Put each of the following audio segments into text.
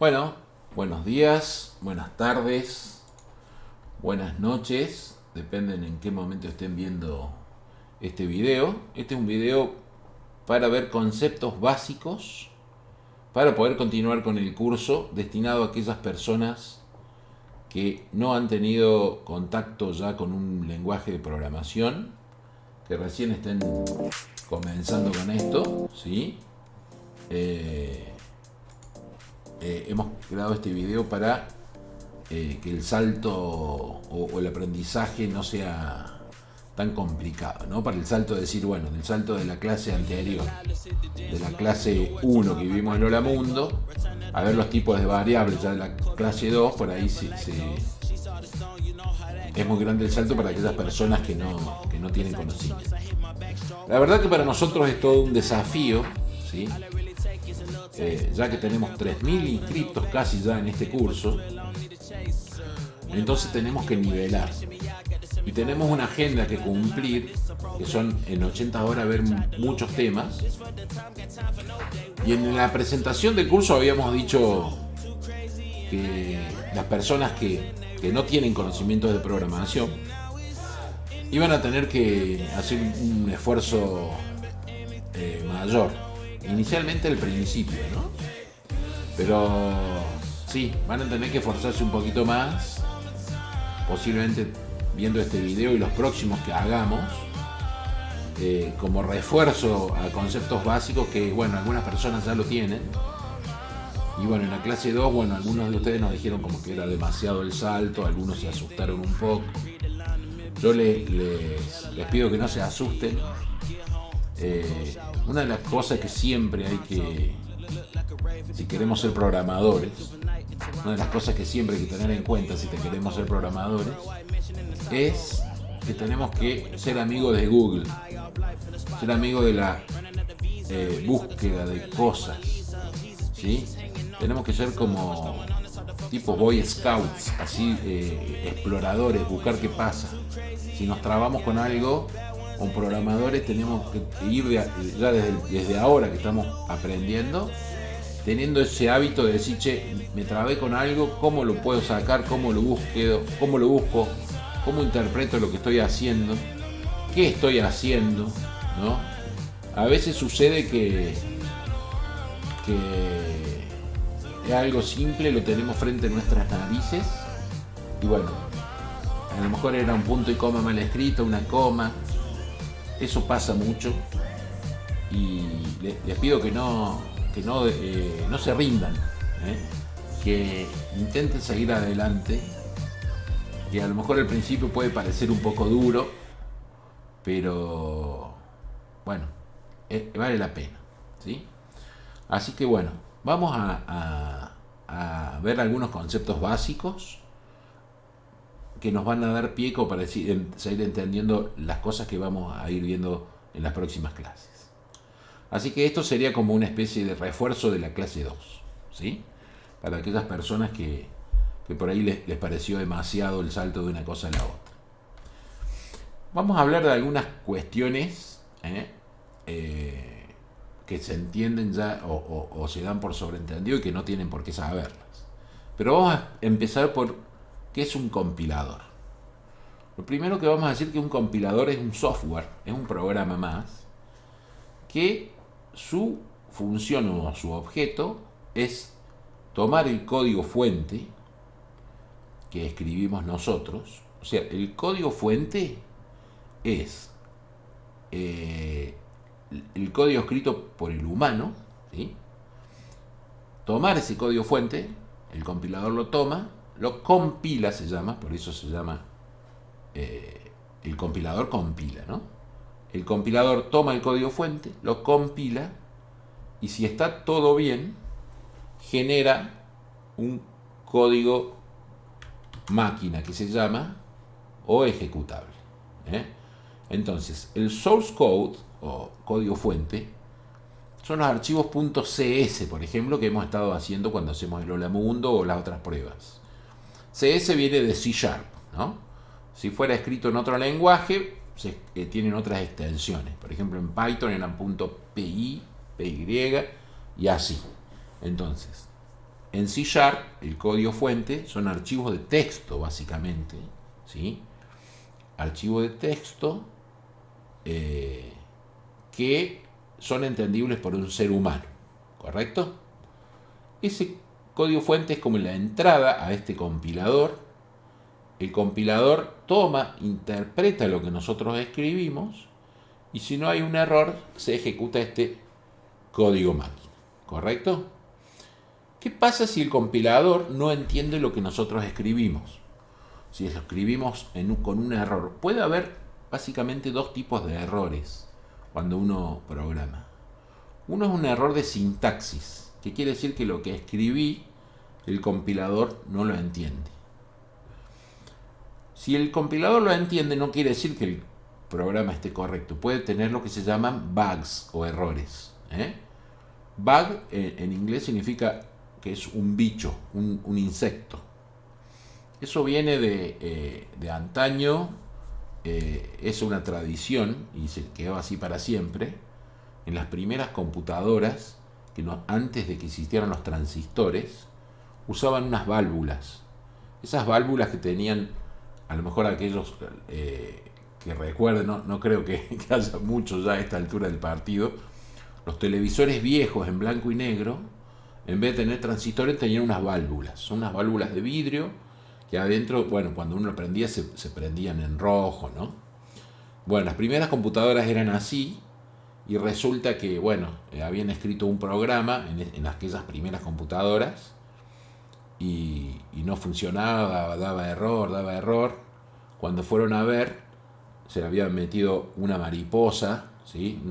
Bueno, buenos días, buenas tardes, buenas noches, dependen en qué momento estén viendo este video. Este es un video para ver conceptos básicos para poder continuar con el curso destinado a aquellas personas que no han tenido contacto ya con un lenguaje de programación, que recién estén comenzando con esto, ¿sí? Hemos creado este video para que el salto o el aprendizaje no sea tan complicado, ¿no? Para el salto de decir, bueno, del salto de la clase anterior, de la clase 1 que vivimos en Hola Mundo, a ver los tipos de variables ya de la clase 2, por ahí es muy grande el salto para aquellas personas que no tienen conocimiento. La verdad que para nosotros es todo un desafío, ¿sí? Ya que tenemos 3.000 inscritos casi ya en este curso, entonces tenemos que nivelar. Y tenemos una agenda que cumplir, que son en 80 horas ver muchos temas. Y en la presentación del curso habíamos dicho que las personas que no tienen conocimientos de programación iban a tener que hacer un esfuerzo mayor. Inicialmente al principio, ¿no? Pero sí, van a tener que esforzarse un poquito más, posiblemente viendo este video y los próximos que hagamos, como refuerzo a conceptos básicos que, bueno, algunas personas ya lo tienen. Y bueno, en la clase 2, bueno, algunos de ustedes nos dijeron como que era demasiado el salto, algunos se asustaron un poco. Yo les pido que no se asusten. Una de las cosas que siempre hay que, si queremos ser programadores, una de las cosas que siempre hay que tener en cuenta si queremos ser programadores, es que tenemos que ser amigos de Google, ser amigos de la búsqueda de cosas, ¿sí? Tenemos que ser como tipo Boy Scouts, así exploradores, buscar qué pasa. Si nos trabamos con algo, con programadores tenemos que ir ya desde ahora que estamos aprendiendo, teniendo ese hábito de decir, che, me trabé con algo, ¿cómo lo puedo sacar? ¿Cómo lo busco? ¿Cómo interpreto lo que estoy haciendo? ¿Qué estoy haciendo? ¿No? A veces sucede que es algo simple, lo tenemos frente a nuestras narices y bueno, a lo mejor era un punto y coma mal escrito, una coma. Eso pasa mucho y les pido que no se rindan, que intenten seguir adelante, que a lo mejor al principio puede parecer un poco duro, pero bueno, vale la pena, ¿sí? Así que bueno, vamos a ver algunos conceptos básicos que nos van a dar pie como para seguir entendiendo las cosas que vamos a ir viendo en las próximas clases. Así que esto sería como una especie de refuerzo de la clase 2, ¿sí? Para aquellas personas que por ahí les pareció demasiado el salto de una cosa a la otra. Vamos a hablar de algunas cuestiones que se entienden ya o se dan por sobreentendido y que no tienen por qué saberlas. Pero vamos a empezar por ¿qué es un compilador? Lo primero que vamos a decir que un compilador es un software, es un programa más, que su función o su objeto es tomar el código fuente que escribimos nosotros. O sea, el código fuente es el código escrito por el humano, ¿sí? Tomar ese código fuente, el compilador lo toma, lo compila, se llama, por eso se llama el compilador compila, ¿no? El compilador toma el código fuente, lo compila y si está todo bien, genera un código máquina que se llama o ejecutable. Entonces, el source code o código fuente son los archivos .cs, por ejemplo, que hemos estado haciendo cuando hacemos el Hola Mundo o las otras pruebas. CS viene de C#, ¿no? Si fuera escrito en otro lenguaje, tienen otras extensiones. Por ejemplo, en Python eran .py, py y así. Entonces, En C#, el código fuente, son archivos de texto, básicamente, ¿sí? Archivos de texto que son entendibles por un ser humano, ¿correcto? Ese código fuente es como la entrada a este compilador. El compilador toma, interpreta lo que nosotros escribimos y si no hay un error, se ejecuta este código máquina, ¿correcto? ¿Qué pasa si el compilador no entiende lo que nosotros escribimos? Si lo escribimos con un error. Puede haber básicamente dos tipos de errores cuando uno programa. Uno es un error de sintaxis, que quiere decir que lo que escribí, el compilador no lo entiende. Si el compilador lo entiende, no quiere decir que el programa esté correcto. Puede tener lo que se llaman bugs o errores. Bug en inglés significa que es un bicho, un insecto. Eso viene de antaño, es una tradición y se quedó así para siempre. En las primeras computadoras, antes de que existieran los transistores, usaban unas válvulas. Esas válvulas que tenían, a lo mejor aquellos que recuerden, no creo que haya muchos ya a esta altura del partido, los televisores viejos en blanco y negro, en vez de tener transistores, tenían unas válvulas. Son unas válvulas de vidrio que adentro, bueno, cuando uno lo prendía se prendían en rojo, ¿no? Bueno, las primeras computadoras eran así y resulta que, bueno, habían escrito un programa en aquellas primeras computadoras y no funcionaba, daba error. Cuando fueron a ver, se le había metido una mariposa, ¿sí?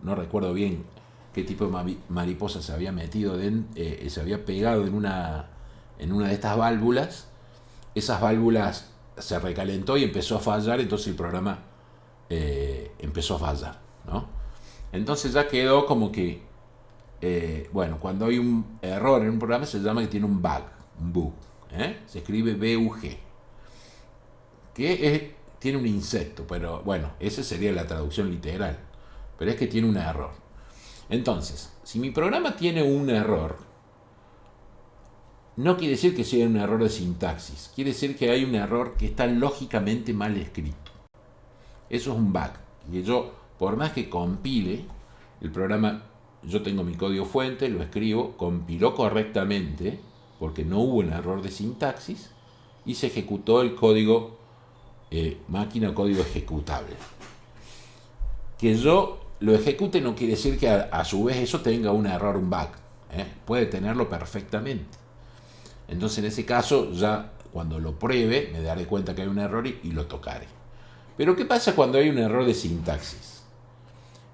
No recuerdo bien qué tipo de mariposa se había metido, se había pegado en una de estas válvulas. Esas válvulas se recalentó y empezó a fallar, entonces el programa empezó a fallar, ¿no? Entonces ya quedó como que, bueno, cuando hay un error en un programa se llama que tiene un bug, se escribe B-U-G, tiene un insecto, pero bueno, esa sería la traducción literal, pero es que tiene un error. Entonces, si mi programa tiene un error, no quiere decir que sea un error de sintaxis, quiere decir que hay un error que está lógicamente mal escrito. Eso es un bug. Y yo, por más que compile, el programa, yo tengo mi código fuente, lo escribo, compiló correctamente, porque no hubo un error de sintaxis, y se ejecutó el código máquina o código ejecutable. Que yo lo ejecute no quiere decir que a su vez eso tenga un error, un bug. Puede tenerlo perfectamente. Entonces en ese caso ya cuando lo pruebe me daré cuenta que hay un error y lo tocaré. Pero ¿qué pasa cuando hay un error de sintaxis?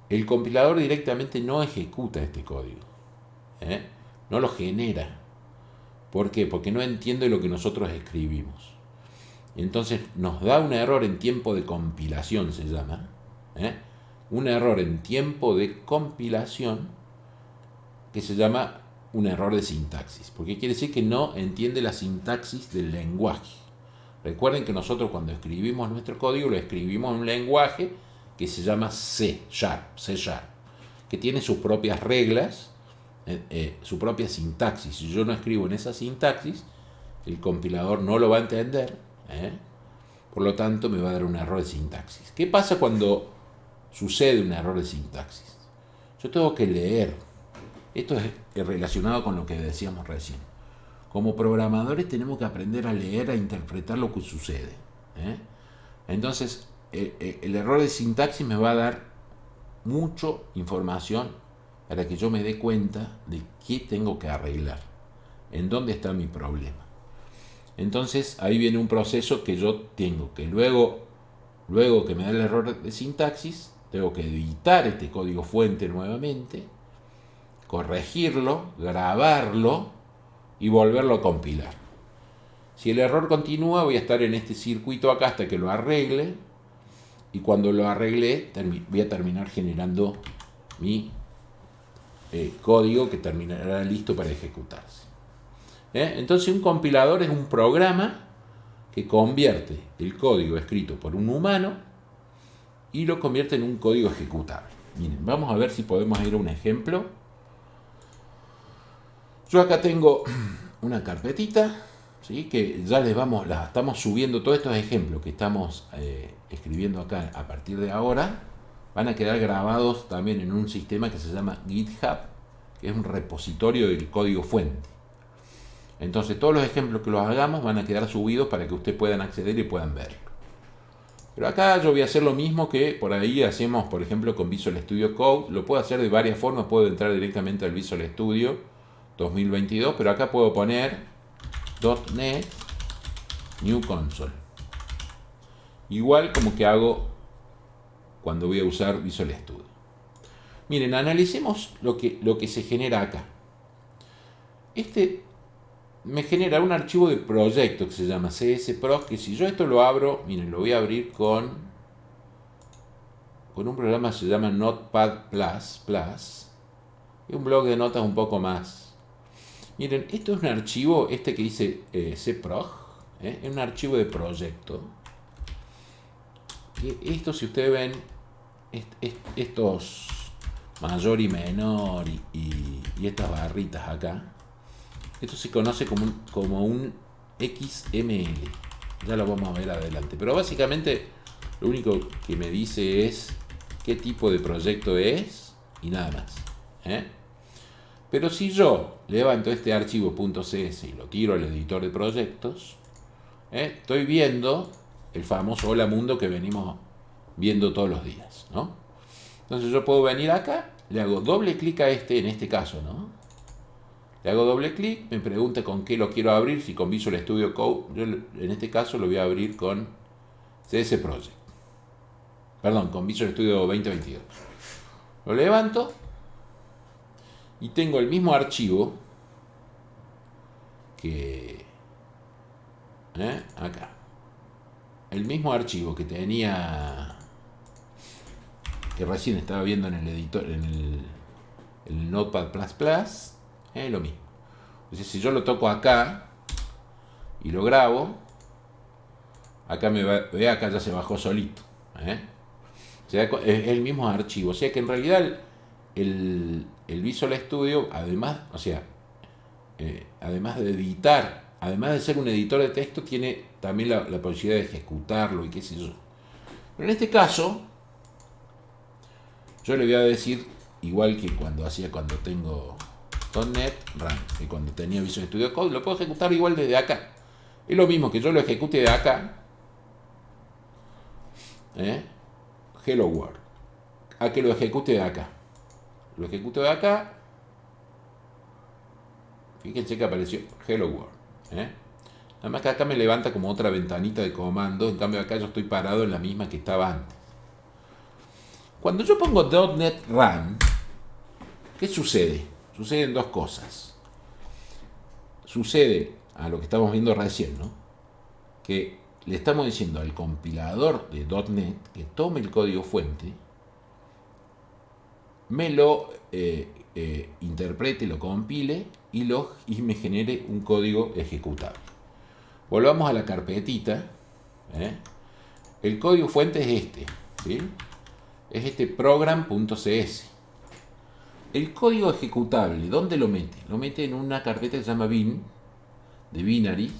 El compilador directamente no ejecuta este código. No lo genera. ¿Por qué? Porque no entiende lo que nosotros escribimos. Entonces nos da un error en tiempo de compilación, se llama. Un error en tiempo de compilación que se llama un error de sintaxis, porque quiere decir que no entiende la sintaxis del lenguaje. Recuerden que nosotros cuando escribimos nuestro código lo escribimos en un lenguaje que se llama C#, que tiene sus propias reglas, su propia sintaxis. Si yo no escribo en esa sintaxis, el compilador no lo va a entender, por lo tanto me va a dar un error de sintaxis. ¿Qué pasa cuando sucede un error de sintaxis? Yo tengo que leer. Esto es relacionado con lo que decíamos recién. Como programadores tenemos que aprender a leer, a interpretar lo que sucede. Entonces, el error de sintaxis me va a dar mucha información para que yo me dé cuenta de qué tengo que arreglar, en dónde está mi problema. Entonces, ahí viene un proceso que yo tengo que luego que me da el error de sintaxis, tengo que editar este código fuente nuevamente, corregirlo, grabarlo y volverlo a compilar. Si el error continúa, voy a estar en este circuito acá hasta que lo arregle, y cuando lo arregle voy a terminar generando mi código que terminará listo para ejecutarse. Entonces un compilador es un programa que convierte el código escrito por un humano y lo convierte en un código ejecutable. Miren, vamos a ver si podemos ir a un ejemplo. Yo acá tengo una carpetita, ¿sí? Que ya la estamos subiendo. Todos estos ejemplos que estamos escribiendo acá a partir de ahora van a quedar grabados también en un sistema que se llama GitHub, que es un repositorio del código fuente. Entonces todos los ejemplos que los hagamos van a quedar subidos para que ustedes puedan acceder y puedan ver. Pero acá yo voy a hacer lo mismo que por ahí hacemos, por ejemplo, con Visual Studio Code. Lo puedo hacer de varias formas. Puedo entrar directamente al Visual Studio 2022, pero acá puedo poner .NET New Console. Igual como que hago cuando voy a usar Visual Studio. Miren, analicemos lo que se genera acá. Este me genera un archivo de proyecto que se llama CSProc, que si yo esto lo abro, miren, lo voy a abrir con un programa que se llama Notepad++, es un blog de notas un poco más. Miren, esto es un archivo, que dice cprog, es un archivo de proyecto. Esto, si ustedes ven, estos mayor y menor y estas barritas acá, esto se conoce como un XML. Ya lo vamos a ver adelante. Pero básicamente lo único que me dice es qué tipo de proyecto es y nada más. Pero si yo levanto este archivo .cs y lo tiro al editor de proyectos, estoy viendo el famoso Hola Mundo que venimos viendo todos los días, ¿no? Entonces yo puedo venir acá, le hago doble clic a en este caso, ¿no? Le hago doble clic, me pregunta con qué lo quiero abrir, si con Visual Studio Code. Yo en este caso lo voy a abrir con CS Project. Perdón, con Visual Studio 2022. Lo levanto y tengo el mismo archivo que acá. El mismo archivo que tenía, que recién estaba viendo en el editor, en el Notepad++. Es lo mismo. Entonces, si yo lo toco acá y lo grabo, acá ve, acá ya se bajó solito. O sea, es el mismo archivo. O sea que en realidad el Visual Studio, además, además de editar, además de ser un editor de texto, tiene también la posibilidad de ejecutarlo y qué sé yo. Pero en este caso, yo le voy a decir, igual que cuando tengo .NET Run, que cuando tenía Visual Studio Code, lo puedo ejecutar igual desde acá. Es lo mismo que yo lo ejecute de acá, Hello World, a que lo ejecute de acá. Lo ejecuto de acá, fíjense que apareció Hello World. Nada más que acá me levanta como otra ventanita de comando, en cambio acá yo estoy parado en la misma que estaba antes. Cuando yo pongo .NET Run, ¿qué sucede? Suceden dos cosas. Sucede a lo que estamos viendo recién, ¿no? Que le estamos diciendo al compilador de .NET que tome el código fuente, me lo interprete, lo compile y me genere un código ejecutable. Volvamos a la carpetita. El código fuente es ¿sí? Es este program.cs. El código ejecutable, ¿dónde lo mete? Lo mete en una carpeta que se llama bin, de binaries.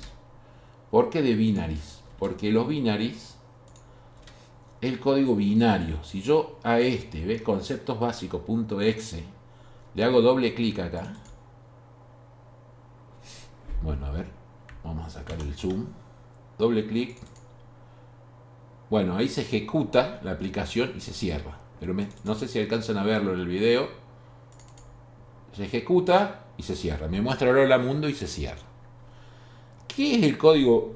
¿Por qué de binaries? Porque los binaries es el código binario. Si yo a ¿ves? Conceptos básicos.exe, le hago doble clic acá. Bueno, a ver, vamos a sacar el zoom. Doble clic. Bueno, ahí se ejecuta la aplicación y se cierra. Pero no sé si alcanzan a verlo en el video. Se ejecuta y se cierra. Me muestra el Hola Mundo y se cierra. ¿Qué es el código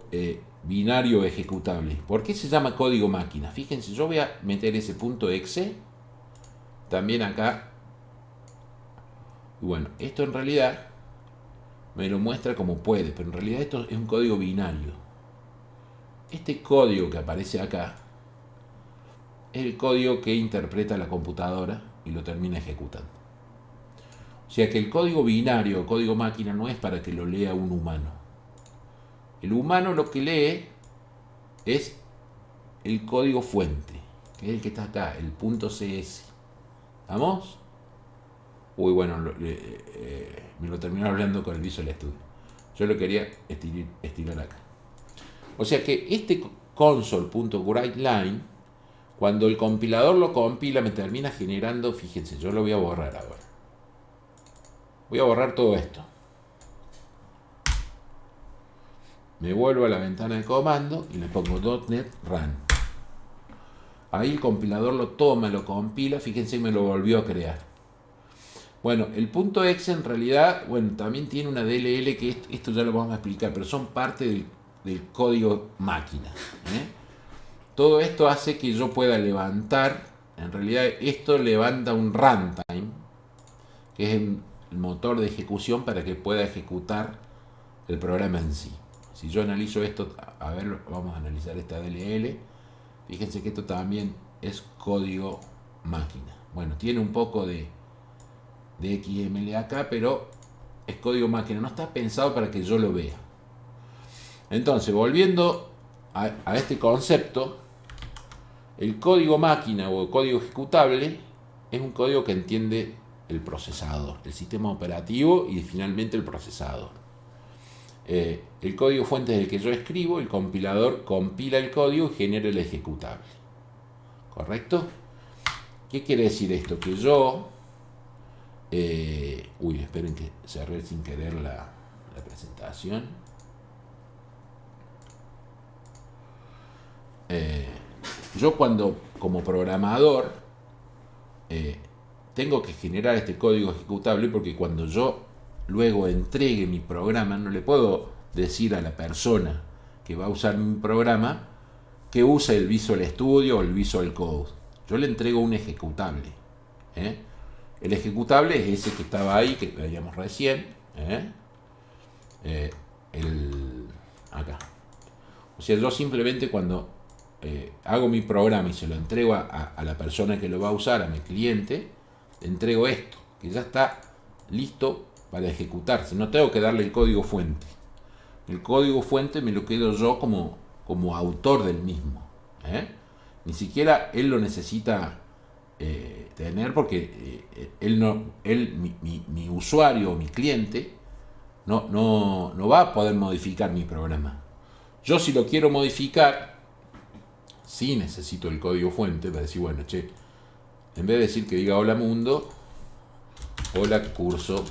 binario ejecutable? ¿Por qué se llama código máquina? Fíjense, yo voy a meter ese .exe también acá. Y bueno, esto en realidad me lo muestra como puede, pero en realidad esto es un código binario. Este código que aparece acá es el código que interpreta la computadora y lo termina ejecutando. O sea que el código binario o código máquina no es para que lo lea un humano. El humano lo que lee es el código fuente, que es el que está acá, el .cs. ¿Vamos? Uy, bueno, me lo terminó hablando con el Visual Studio. Yo lo quería estirar acá. O sea que este console.writeLine, cuando el compilador lo compila, me termina generando, fíjense, yo lo voy a borrar ahora. Voy a borrar todo esto. Me vuelvo a la ventana de comando y le pongo .NET Run. Ahí el compilador lo toma, lo compila, fíjense, me lo volvió a crear. Bueno, el .exe en realidad, bueno, también tiene una DLL que esto ya lo vamos a explicar, pero son parte del código máquina. Todo esto hace que yo pueda levantar, en realidad esto levanta un runtime, que es el motor de ejecución para que pueda ejecutar el programa en sí. Si yo analizo esto, a ver, vamos a analizar esta DLL, fíjense que esto también es código máquina. Bueno, tiene un poco de XML acá, pero es código máquina, no está pensado para que yo lo vea. Entonces, volviendo a este concepto, el código máquina o el código ejecutable es un código que entiende el procesador, el sistema operativo y finalmente el procesador. El código fuente es el que yo escribo, el compilador compila el código y genera el ejecutable. ¿Correcto? ¿Qué quiere decir esto? Que yo... esperen que cerré sin querer la presentación. Yo cuando, como programador, tengo que generar este código ejecutable porque cuando yo luego entregue mi programa, no le puedo decir a la persona que va a usar mi programa que use el Visual Studio o el Visual Code. Yo le entrego un ejecutable. El ejecutable es ese que estaba ahí, que veíamos recién. Acá. O sea, yo simplemente cuando hago mi programa y se lo entrego a la persona que lo va a usar, a mi cliente, le entrego esto, que ya está listo para ejecutarse. No tengo que darle el código fuente. El código fuente me lo quedo yo como autor del mismo. Ni siquiera él lo necesita tener porque mi usuario o mi cliente no va a poder modificar mi programa. Yo si lo quiero modificar, sí necesito el código fuente para decir, bueno, che, en vez de decir que diga hola mundo, hola curso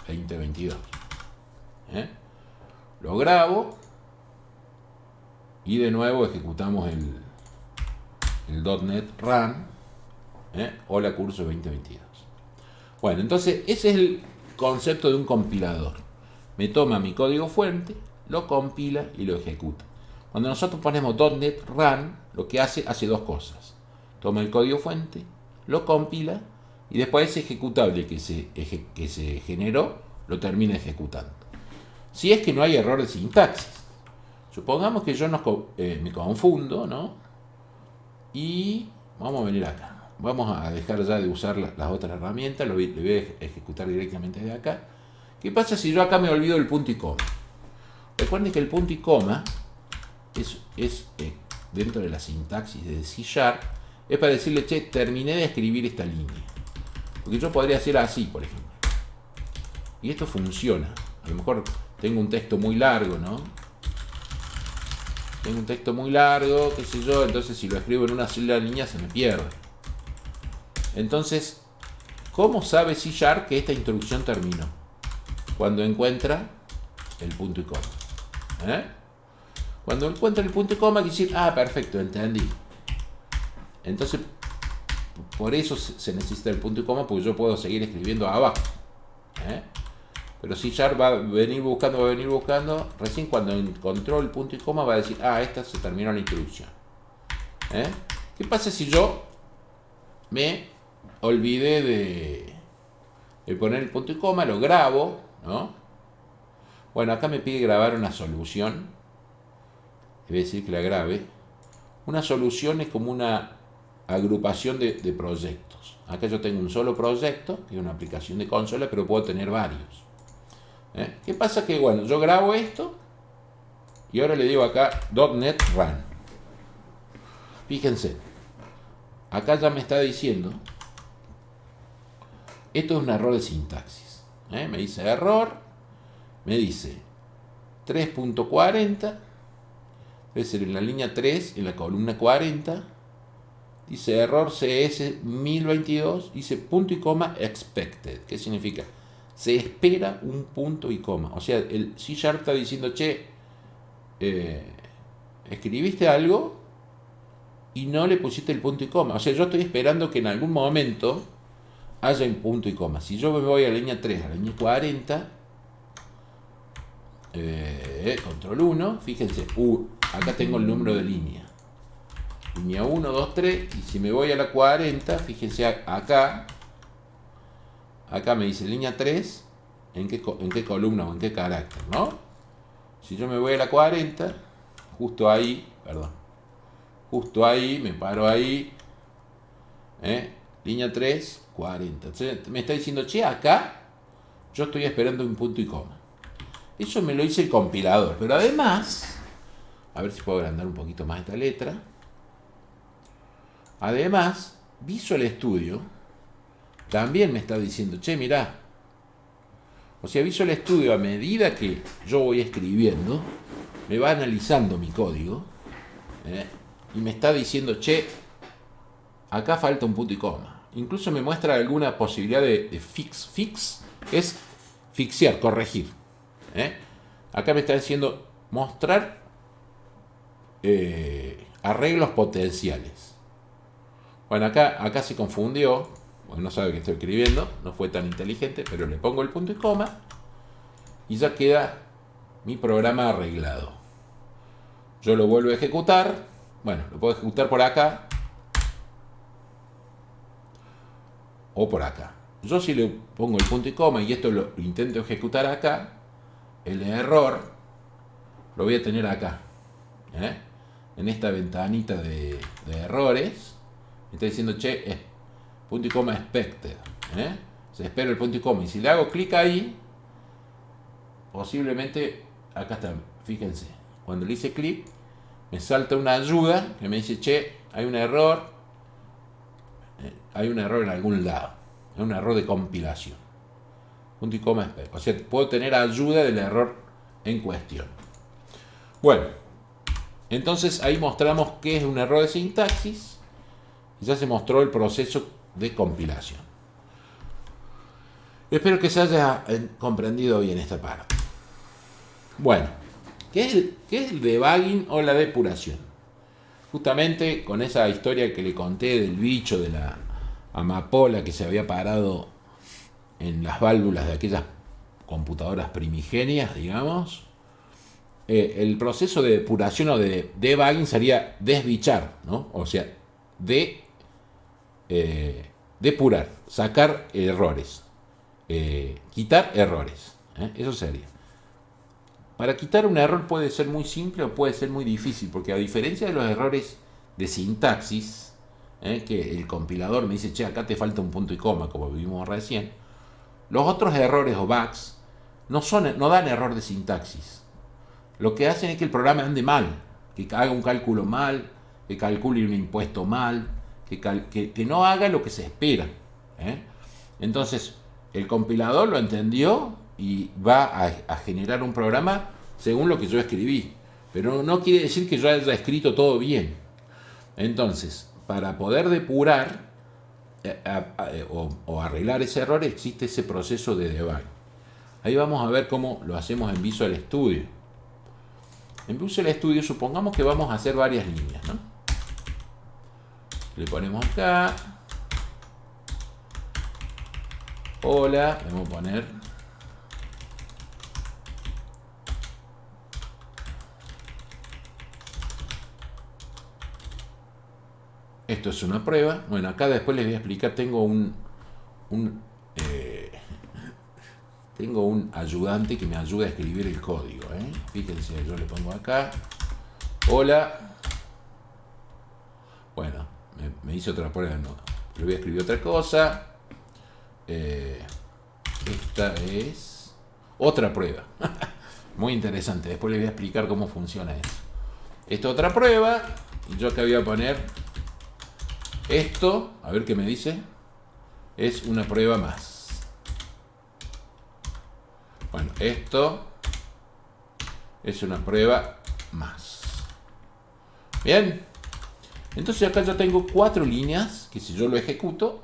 2022. Lo grabo y de nuevo ejecutamos el .NET Run, hola curso 2022. Bueno, entonces ese es el concepto de un compilador. Me toma mi código fuente, lo compila y lo ejecuta. Cuando nosotros ponemos .NET Run, lo que hace dos cosas. Toma el código fuente, lo compila y después ese ejecutable que se generó lo termina ejecutando. Si es que no hay error de sintaxis. Supongamos que yo me confundo, ¿no? Y vamos a venir acá. Vamos a dejar ya de usar las otras herramientas, le voy a ejecutar directamente de acá. ¿Qué pasa si yo acá me olvido el punto y coma? Recuerden que el punto y coma es dentro de la sintaxis de C#, es para decirle, che, terminé de escribir esta línea. Porque yo podría hacer así, por ejemplo. Y esto funciona. A lo mejor tengo un texto muy largo, ¿no? Tengo un texto muy largo, qué sé yo, entonces si lo escribo en una sola línea se me pierde. Entonces, ¿cómo sabe C# que esta instrucción terminó? Cuando encuentra el punto y coma. Cuando encuentra el punto y coma, quiere decir, perfecto, entendí. Entonces, por eso se necesita el punto y coma, porque yo puedo seguir escribiendo abajo. Pero C# va a venir buscando, recién cuando encontró el punto y coma va a decir, esta se terminó la introducción. ¿Qué pasa si yo me olvidé de poner el punto y coma, lo grabo, ¿no? Bueno, acá me pide grabar una solución, debe decir que la grabe. Una solución es como una agrupación de proyectos. Acá yo tengo un solo proyecto, que es una aplicación de consola, pero puedo tener varios. ¿Qué pasa? Que bueno, yo grabo esto y ahora le digo acá .NET Run. Fíjense, acá ya me está diciendo esto es un error de sintaxis. Me dice error, me dice 3.40, debe ser en la línea 3, en la columna 40, dice error CS 1022, dice punto y coma expected. ¿Qué significa? Se espera un punto y coma. O sea, el C# está diciendo, che, escribiste algo y no le pusiste el punto y coma. O sea, yo estoy esperando que en algún momento haya un punto y coma. Si yo me voy a la línea 3, a la línea 40, control 1, fíjense, acá tengo el número de línea. Línea 1, 2, 3, y si me voy a la 40, fíjense acá me dice línea 3, en qué columna o en qué carácter, ¿no? Si yo me voy a la 40, justo ahí, me paro ahí, línea 3, 40. Entonces, me está diciendo, che, acá yo estoy esperando un punto y coma. Eso me lo dice el compilador, pero además, a ver si puedo agrandar un poquito más esta letra. Además, Visual Studio también me está diciendo, che, mirá. O sea, Visual Studio, a medida que yo voy escribiendo, me va analizando mi código, y me está diciendo, che, acá falta un punto y coma. Incluso me muestra alguna posibilidad de fix. Fix es fixear, corregir. Acá me está diciendo mostrar arreglos potenciales. Bueno, acá se confundió, porque no sabe que estoy escribiendo, no fue tan inteligente, pero le pongo el punto y coma y ya queda mi programa arreglado. Yo lo vuelvo a ejecutar. Bueno, lo puedo ejecutar por acá o por acá. Yo si le pongo el punto y coma y esto lo intento ejecutar acá, el error lo voy a tener acá, en esta ventanita de errores. Me está diciendo, che, punto y coma expected, se espera el punto y coma, y si le hago clic ahí, posiblemente, acá está, fíjense, cuando le hice clic me salta una ayuda que me dice, che, hay un error en algún lado, hay un error de compilación, punto y coma expected. O sea, puedo tener ayuda del error en cuestión. Bueno, entonces ahí mostramos qué es un error de sintaxis y ya se mostró el proceso de compilación. Espero que se haya comprendido bien esta parte. Bueno, ¿qué es el debugging o la depuración? Justamente con esa historia que le conté del bicho de la amapola que se había parado en las válvulas de aquellas computadoras primigenias, digamos, el proceso de depuración o de debugging sería desbichar, ¿no? O sea, depurar, sacar errores, quitar errores, eso sería. Para quitar un error puede ser muy simple o puede ser muy difícil, porque a diferencia de los errores de sintaxis, que el compilador me dice, che, acá te falta un punto y coma, como vimos recién, los otros errores o bugs no dan error de sintaxis. Lo que hacen es que el programa ande mal, que haga un cálculo mal, que calcule un impuesto mal, que no haga lo que se espera. Entonces, el compilador lo entendió y va a generar un programa según lo que yo escribí. Pero no quiere decir que yo haya escrito todo bien. Entonces, para poder depurar o arreglar ese error, existe ese proceso de debug. Ahí vamos a ver cómo lo hacemos en Visual Studio. En Visual Studio supongamos que vamos a hacer varias líneas, ¿no? Le ponemos acá. Hola, vamos a poner. Esto es una prueba. Bueno, acá después les voy a explicar. Tengo un ayudante que me ayuda a escribir el código. Fíjense, yo le pongo acá. Hola. Bueno, me hice otra prueba. No, le voy a escribir otra cosa. Esta es otra prueba. Muy interesante. Después les voy a explicar cómo funciona eso. Esta es otra prueba. Y yo acá voy a poner esto. A ver qué me dice. Es una prueba más. Bueno, esto es una prueba más. Bien. Entonces acá yo tengo 4 líneas que si yo lo ejecuto,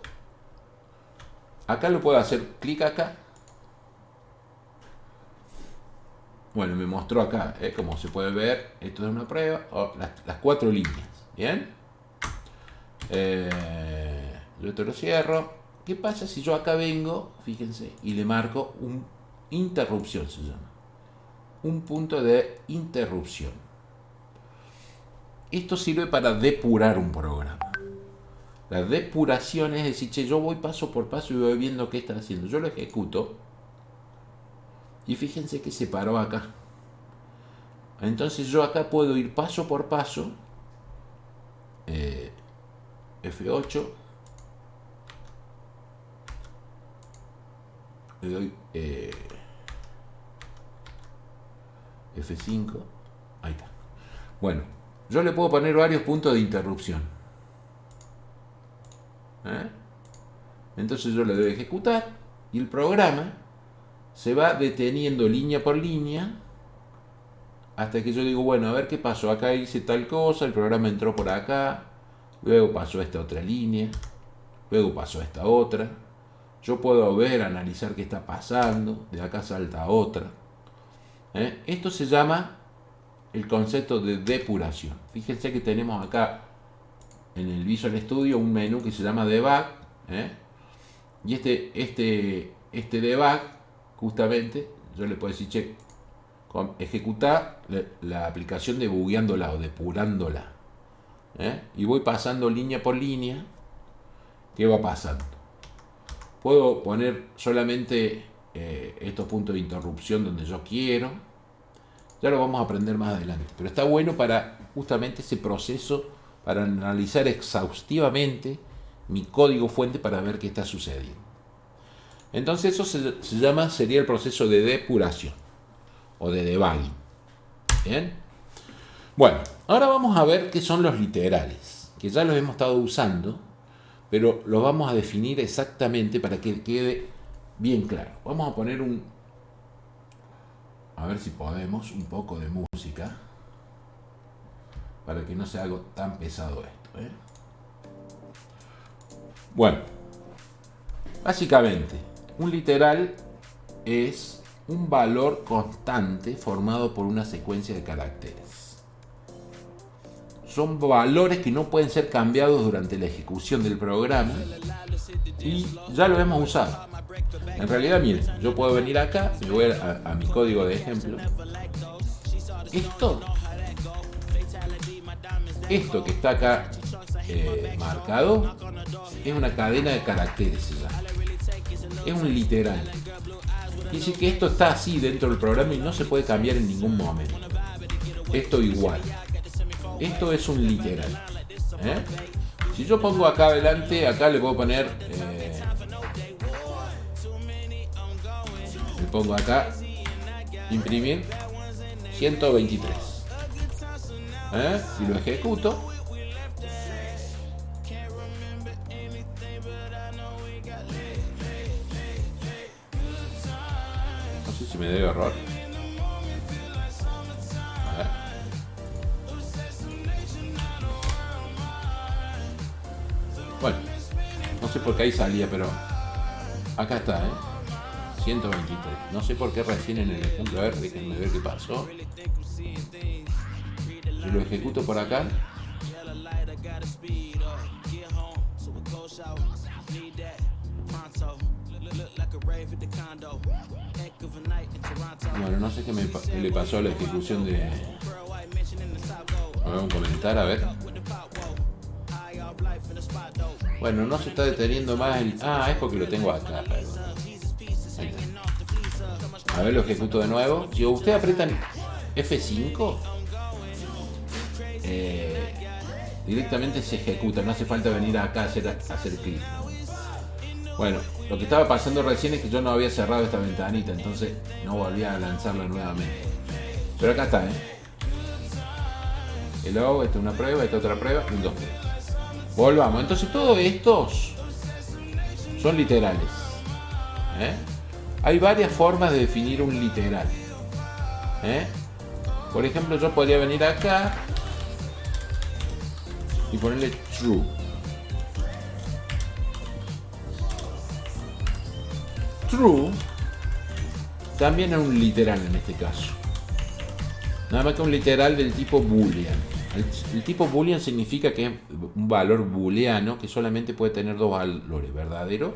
acá lo puedo hacer clic acá. Bueno, me mostró acá, como se puede ver, esto es una prueba, las 4 líneas. Bien. Yo te lo cierro. ¿Qué pasa si yo acá vengo, fíjense, y le marco un interrupción, se llama? Un punto de interrupción. Esto sirve para depurar un programa. La depuración es decir, che, yo voy paso por paso y voy viendo qué está haciendo. Yo lo ejecuto y fíjense que se paró acá. Entonces yo acá puedo ir paso por paso. F8. Le doy F5. Ahí está. Bueno, yo le puedo poner varios puntos de interrupción. Entonces yo le doy a ejecutar y el programa se va deteniendo línea por línea hasta que yo digo, bueno, a ver qué pasó. Acá hice tal cosa, el programa entró por acá, luego pasó a esta otra línea, luego pasó a esta otra. Yo puedo ver, analizar qué está pasando, de acá salta a otra. Esto se llama el concepto de depuración. Fíjense que tenemos acá en el Visual Studio un menú que se llama Debug. Y este debug, justamente, yo le puedo decir, che, ejecutar la aplicación debugueándola o depurándola. Y voy pasando línea por línea. ¿Qué va pasando? Puedo poner solamente estos puntos de interrupción donde yo quiero. Ya lo vamos a aprender más adelante. Pero está bueno para justamente ese proceso, para analizar exhaustivamente mi código fuente para ver qué está sucediendo. Entonces eso sería el proceso de depuración o de debugging. Bien. Bueno, ahora vamos a ver qué son los literales, que ya los hemos estado usando, pero los vamos a definir exactamente para que quede bien claro. Vamos a poner a ver si podemos, un poco de música, para que no sea algo tan pesado esto. Bueno, básicamente, un literal es un valor constante formado por una secuencia de caracteres. Son valores que no pueden ser cambiados durante la ejecución del programa y ya lo hemos usado. En realidad, miren, yo puedo venir acá, me voy a mi código de ejemplo. Esto que está acá marcado es una cadena de caracteres. Es un literal. Quiere decir que esto está así dentro del programa y no se puede cambiar en ningún momento. Esto igual. Esto es un literal. Si yo pongo acá adelante, acá le puedo poner... le pongo acá, imprimir 123. Si lo ejecuto, no sé si me dio error. A ver. Bueno, no sé por qué ahí salía, pero acá está, 123. No sé por qué recién en el ejemplo. A ver, déjenme ver qué pasó. Si lo ejecuto por acá. Bueno, no sé qué le pasó a la ejecución de... Vamos a comentar, a ver. Bueno, no se está deteniendo más el... Ah, es porque lo tengo acá. A ver, lo ejecuto de nuevo. Si ustedes aprietan F5, directamente se ejecuta. No hace falta venir acá a hacer clic. Bueno, lo que estaba pasando recién es que yo no había cerrado esta ventanita, entonces no volvía a lanzarla nuevamente. Pero acá está, Hello, esta es una prueba, esta otra prueba, 1, 2, 3. Volvamos. Entonces todos estos son literales. Hay varias formas de definir un literal. Por ejemplo, yo podría venir acá y ponerle true. True también es un literal en este caso. Nada más que un literal del tipo boolean. El tipo boolean significa que es un valor booleano que solamente puede tener dos valores, verdadero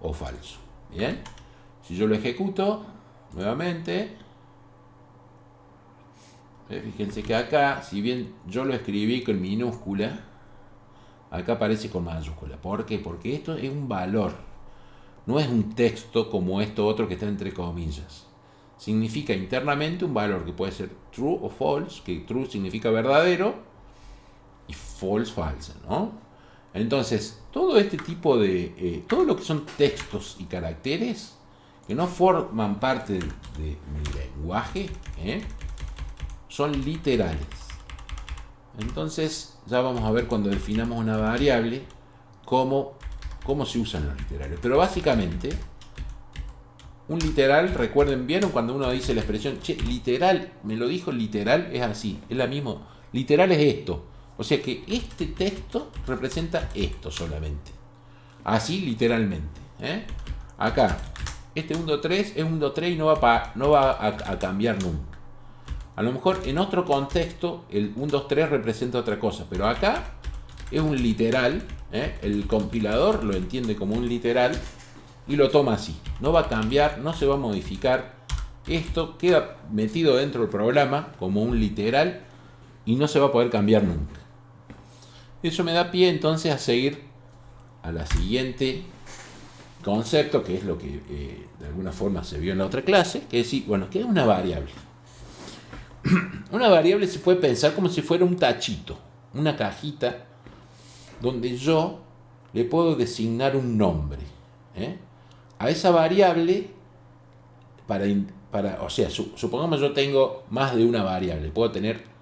o falso. Bien, si yo lo ejecuto nuevamente, fíjense que acá, si bien yo lo escribí con minúscula, acá aparece con mayúscula. ¿Por qué? Porque esto es un valor, no es un texto como esto otro que está entre comillas. Significa internamente un valor que puede ser true o false, que true significa verdadero y false falsa, ¿no? Entonces, todo este tipo de... todo lo que son textos y caracteres que no forman parte de mi lenguaje, son literales. Entonces, ya vamos a ver cuando definamos una variable cómo se usan los literales. Pero básicamente, un literal, recuerden, ¿vieron cuando uno dice la expresión, che, literal, me lo dijo literal? Es así, es la misma. Literal es esto. O sea que este texto representa esto solamente. Así literalmente. Acá, este 1.3 es 1.3 y no va a cambiar nunca. A lo mejor en otro contexto el 1.2.3 representa otra cosa, pero acá es un literal. El compilador lo entiende como un literal y lo toma así. No va a cambiar, no se va a modificar. Esto queda metido dentro del programa como un literal y no se va a poder cambiar nunca. Eso me da pie entonces a seguir a la siguiente concepto, que es lo que de alguna forma se vio en la otra clase, que es decir, bueno, ¿qué es una variable? Una variable se puede pensar como si fuera un tachito, una cajita, donde yo le puedo designar un nombre. A esa variable, o sea, supongamos yo tengo más de una variable, puedo tener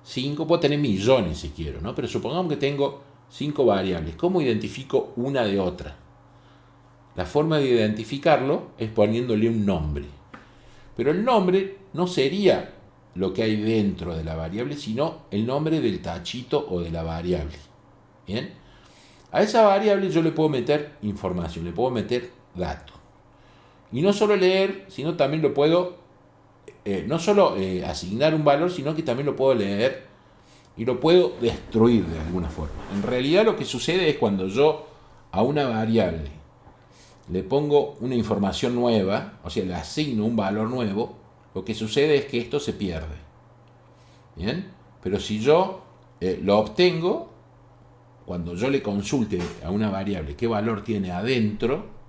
5, puedo tener millones si quiero, ¿no? Pero supongamos que tengo 5 variables. ¿Cómo identifico una de otra? La forma de identificarlo es poniéndole un nombre. Pero el nombre no sería lo que hay dentro de la variable, sino el nombre del tachito o de la variable. ¿Bien? A esa variable yo le puedo meter información, le puedo meter datos. Y no solo leer, sino también lo puedo, no solo asignar un valor, sino que también lo puedo leer y lo puedo destruir de alguna forma. En realidad lo que sucede es cuando yo a una variable le pongo una información nueva, o sea, le asigno un valor nuevo, lo que sucede es que esto se pierde. ¿Bien? Pero si yo lo obtengo, cuando yo le consulte a una variable qué valor tiene adentro,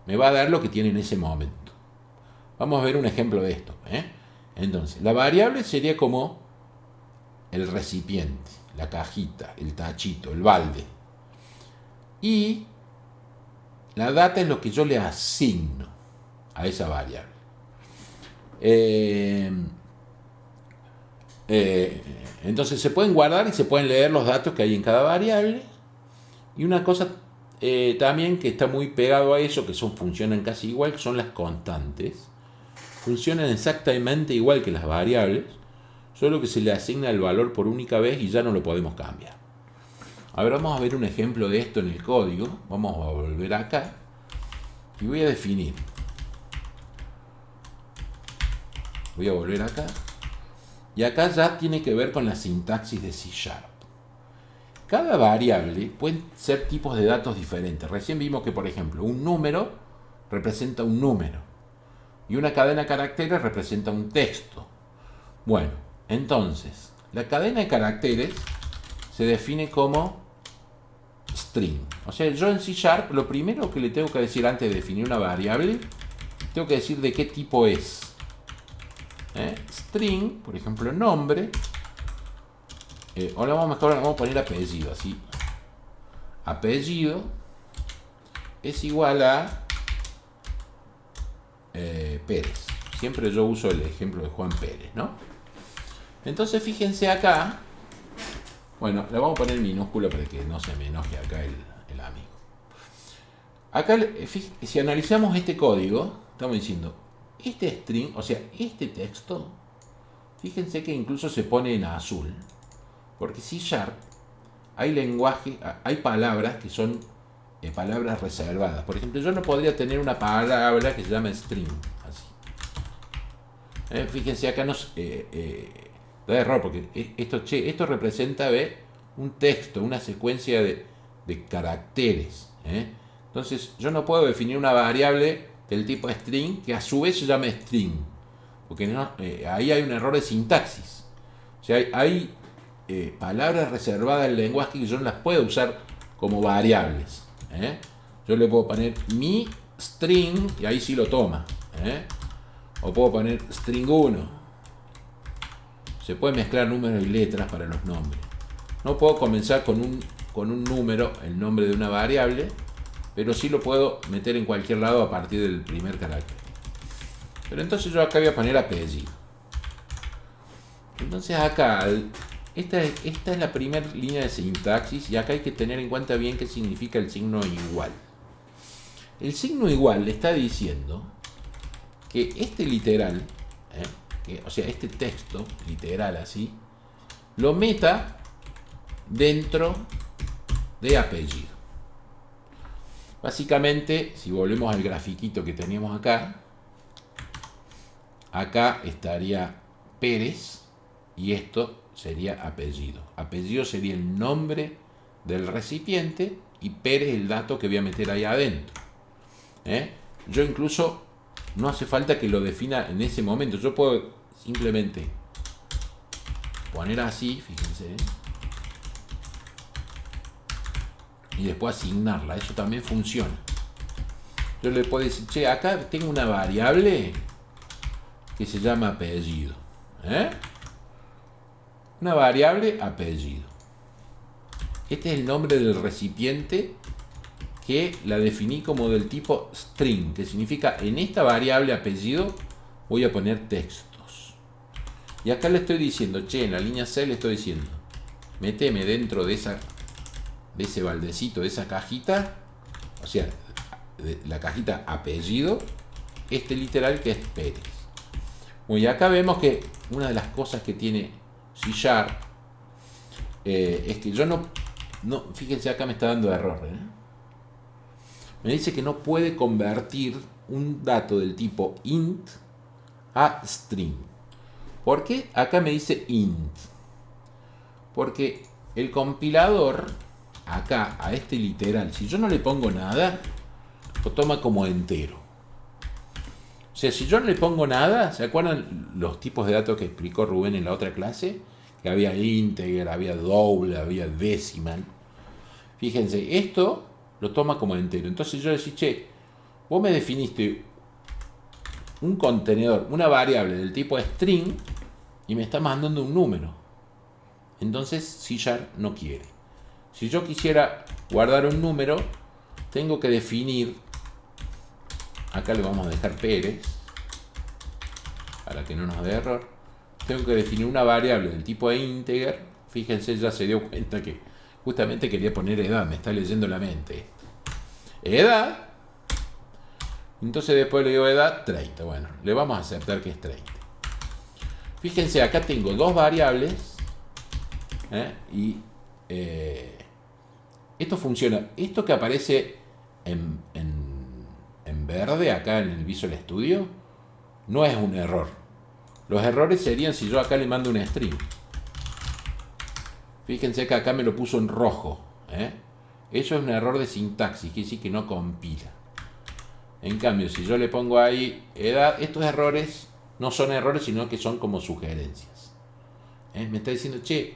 me va a dar lo que tiene en ese momento. Vamos a ver un ejemplo de esto. Entonces, la variable sería como el recipiente, la cajita, el tachito, el balde. Y la data es lo que yo le asigno a esa variable. Entonces se pueden guardar y se pueden leer los datos que hay en cada variable. Y una cosa también que está muy pegado a eso, que funcionan casi igual, son las constantes. Funcionan exactamente igual que las variables, solo que se le asigna el valor por única vez y ya no lo podemos cambiar. Ahora vamos a ver un ejemplo de esto en el código. Vamos a volver acá y voy a definir. Voy a volver acá. Y acá ya tiene que ver con la sintaxis de C#. Cada variable puede ser tipos de datos diferentes. Recién vimos que, por ejemplo, un número representa un número y una cadena de caracteres representa un texto. Bueno, entonces, la cadena de caracteres se define como string. O sea, yo en C# lo primero que le tengo que decir antes de definir una variable, tengo que decir de qué tipo es. String, por ejemplo, nombre. Ahora vamos a poner apellido, así. Apellido es igual a Pérez. Siempre yo uso el ejemplo de Juan Pérez, ¿no? Entonces fíjense acá. Bueno, le vamos a poner minúscula para que no se me enoje acá el amigo. Acá, si analizamos este código, estamos diciendo, este string, o sea, este texto, fíjense que incluso se pone en azul, porque C# hay lenguaje, hay palabras que son palabras reservadas. Por ejemplo, yo no podría tener una palabra que se llama string, así. Fíjense, acá nos da error, porque esto representa un texto, una secuencia de caracteres. Entonces, yo no puedo definir una variable del tipo string que a su vez se llame string, porque ahí hay un error de sintaxis. O sea, hay palabras reservadas del lenguaje que yo no las puedo usar como variables. Yo le puedo poner mi string y ahí sí lo toma. O puedo poner string 1. Se puede mezclar números y letras para los nombres. No puedo comenzar con un número, el nombre de una variable, pero sí lo puedo meter en cualquier lado a partir del primer carácter. Pero entonces yo acá voy a poner apellido. Entonces acá, esta es la primera línea de sintaxis, y acá hay que tener en cuenta bien qué significa el signo igual. El signo igual le está diciendo que este literal, o sea, este texto literal así, lo meta dentro de apellido. Básicamente, si volvemos al grafiquito que teníamos acá estaría Pérez y esto sería apellido. Apellido sería el nombre del recipiente y Pérez el dato que voy a meter ahí adentro. Yo incluso no hace falta que lo defina en ese momento. Yo puedo simplemente poner así, fíjense, y después asignarla. Eso también funciona. Yo le puedo decir, che, acá tengo una variable que se llama apellido. Una variable apellido. Este es el nombre del recipiente que la definí como del tipo string, que significa en esta variable apellido voy a poner textos. Y acá le estoy diciendo, che, en la línea C le estoy diciendo, méteme dentro de ese baldecito, de esa cajita, o sea, de la cajita apellido, este literal que es Pérez. Bueno, y acá vemos que una de las cosas que tiene C# es que yo no, fíjense, acá me está dando error. Me dice que no puede convertir un dato del tipo int a string. ¿Por qué? Acá me dice int. Porque el compilador, acá, a este literal, si yo no le pongo nada, lo toma como entero. O sea, si yo no le pongo nada, ¿se acuerdan los tipos de datos que explicó Rubén en la otra clase? Que había integer, había doble, había decimal. Fíjense, esto lo toma como entero. Entonces yo decía, che, vos me definiste un contenedor, una variable del tipo string, y me está mandando un número. Entonces C# no quiere. Si yo quisiera guardar un número, tengo que definir, acá le vamos a dejar Pérez, para que no nos dé error, tengo que definir una variable del tipo integer. Fíjense, ya se dio cuenta que justamente quería poner edad, me está leyendo la mente. Edad. Entonces después le digo edad 30. Bueno, le vamos a aceptar que es 30. Fíjense, acá tengo dos variables. Y esto funciona. Esto que aparece en verde acá en el Visual Studio no es un error. Los errores serían si yo acá le mando una string. Fíjense que acá me lo puso en rojo. Eso es un error de sintaxis, quiere decir que no compila. En cambio, si yo le pongo ahí edad, estos errores no son errores, sino que son como sugerencias. Me está diciendo, che,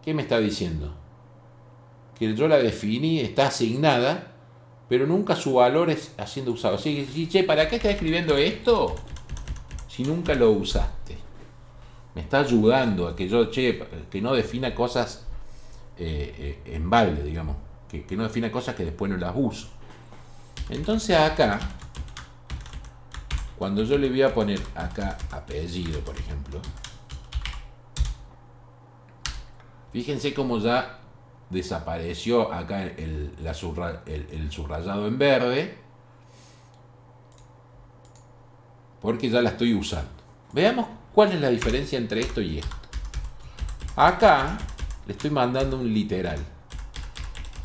¿qué me está diciendo? Que yo la definí, está asignada, pero nunca su valor es siendo usado. Así que, che, ¿para qué estás escribiendo esto si nunca lo usaste? Me está ayudando a que yo, que no defina cosas en balde, digamos. Que no defina cosas que después no las uso. Entonces acá, cuando yo le voy a poner acá apellido, por ejemplo, fíjense cómo ya desapareció acá el subrayado en verde. porque ya la estoy usando. Veamos cuál es la diferencia entre esto y esto. Acá le estoy mandando un literal.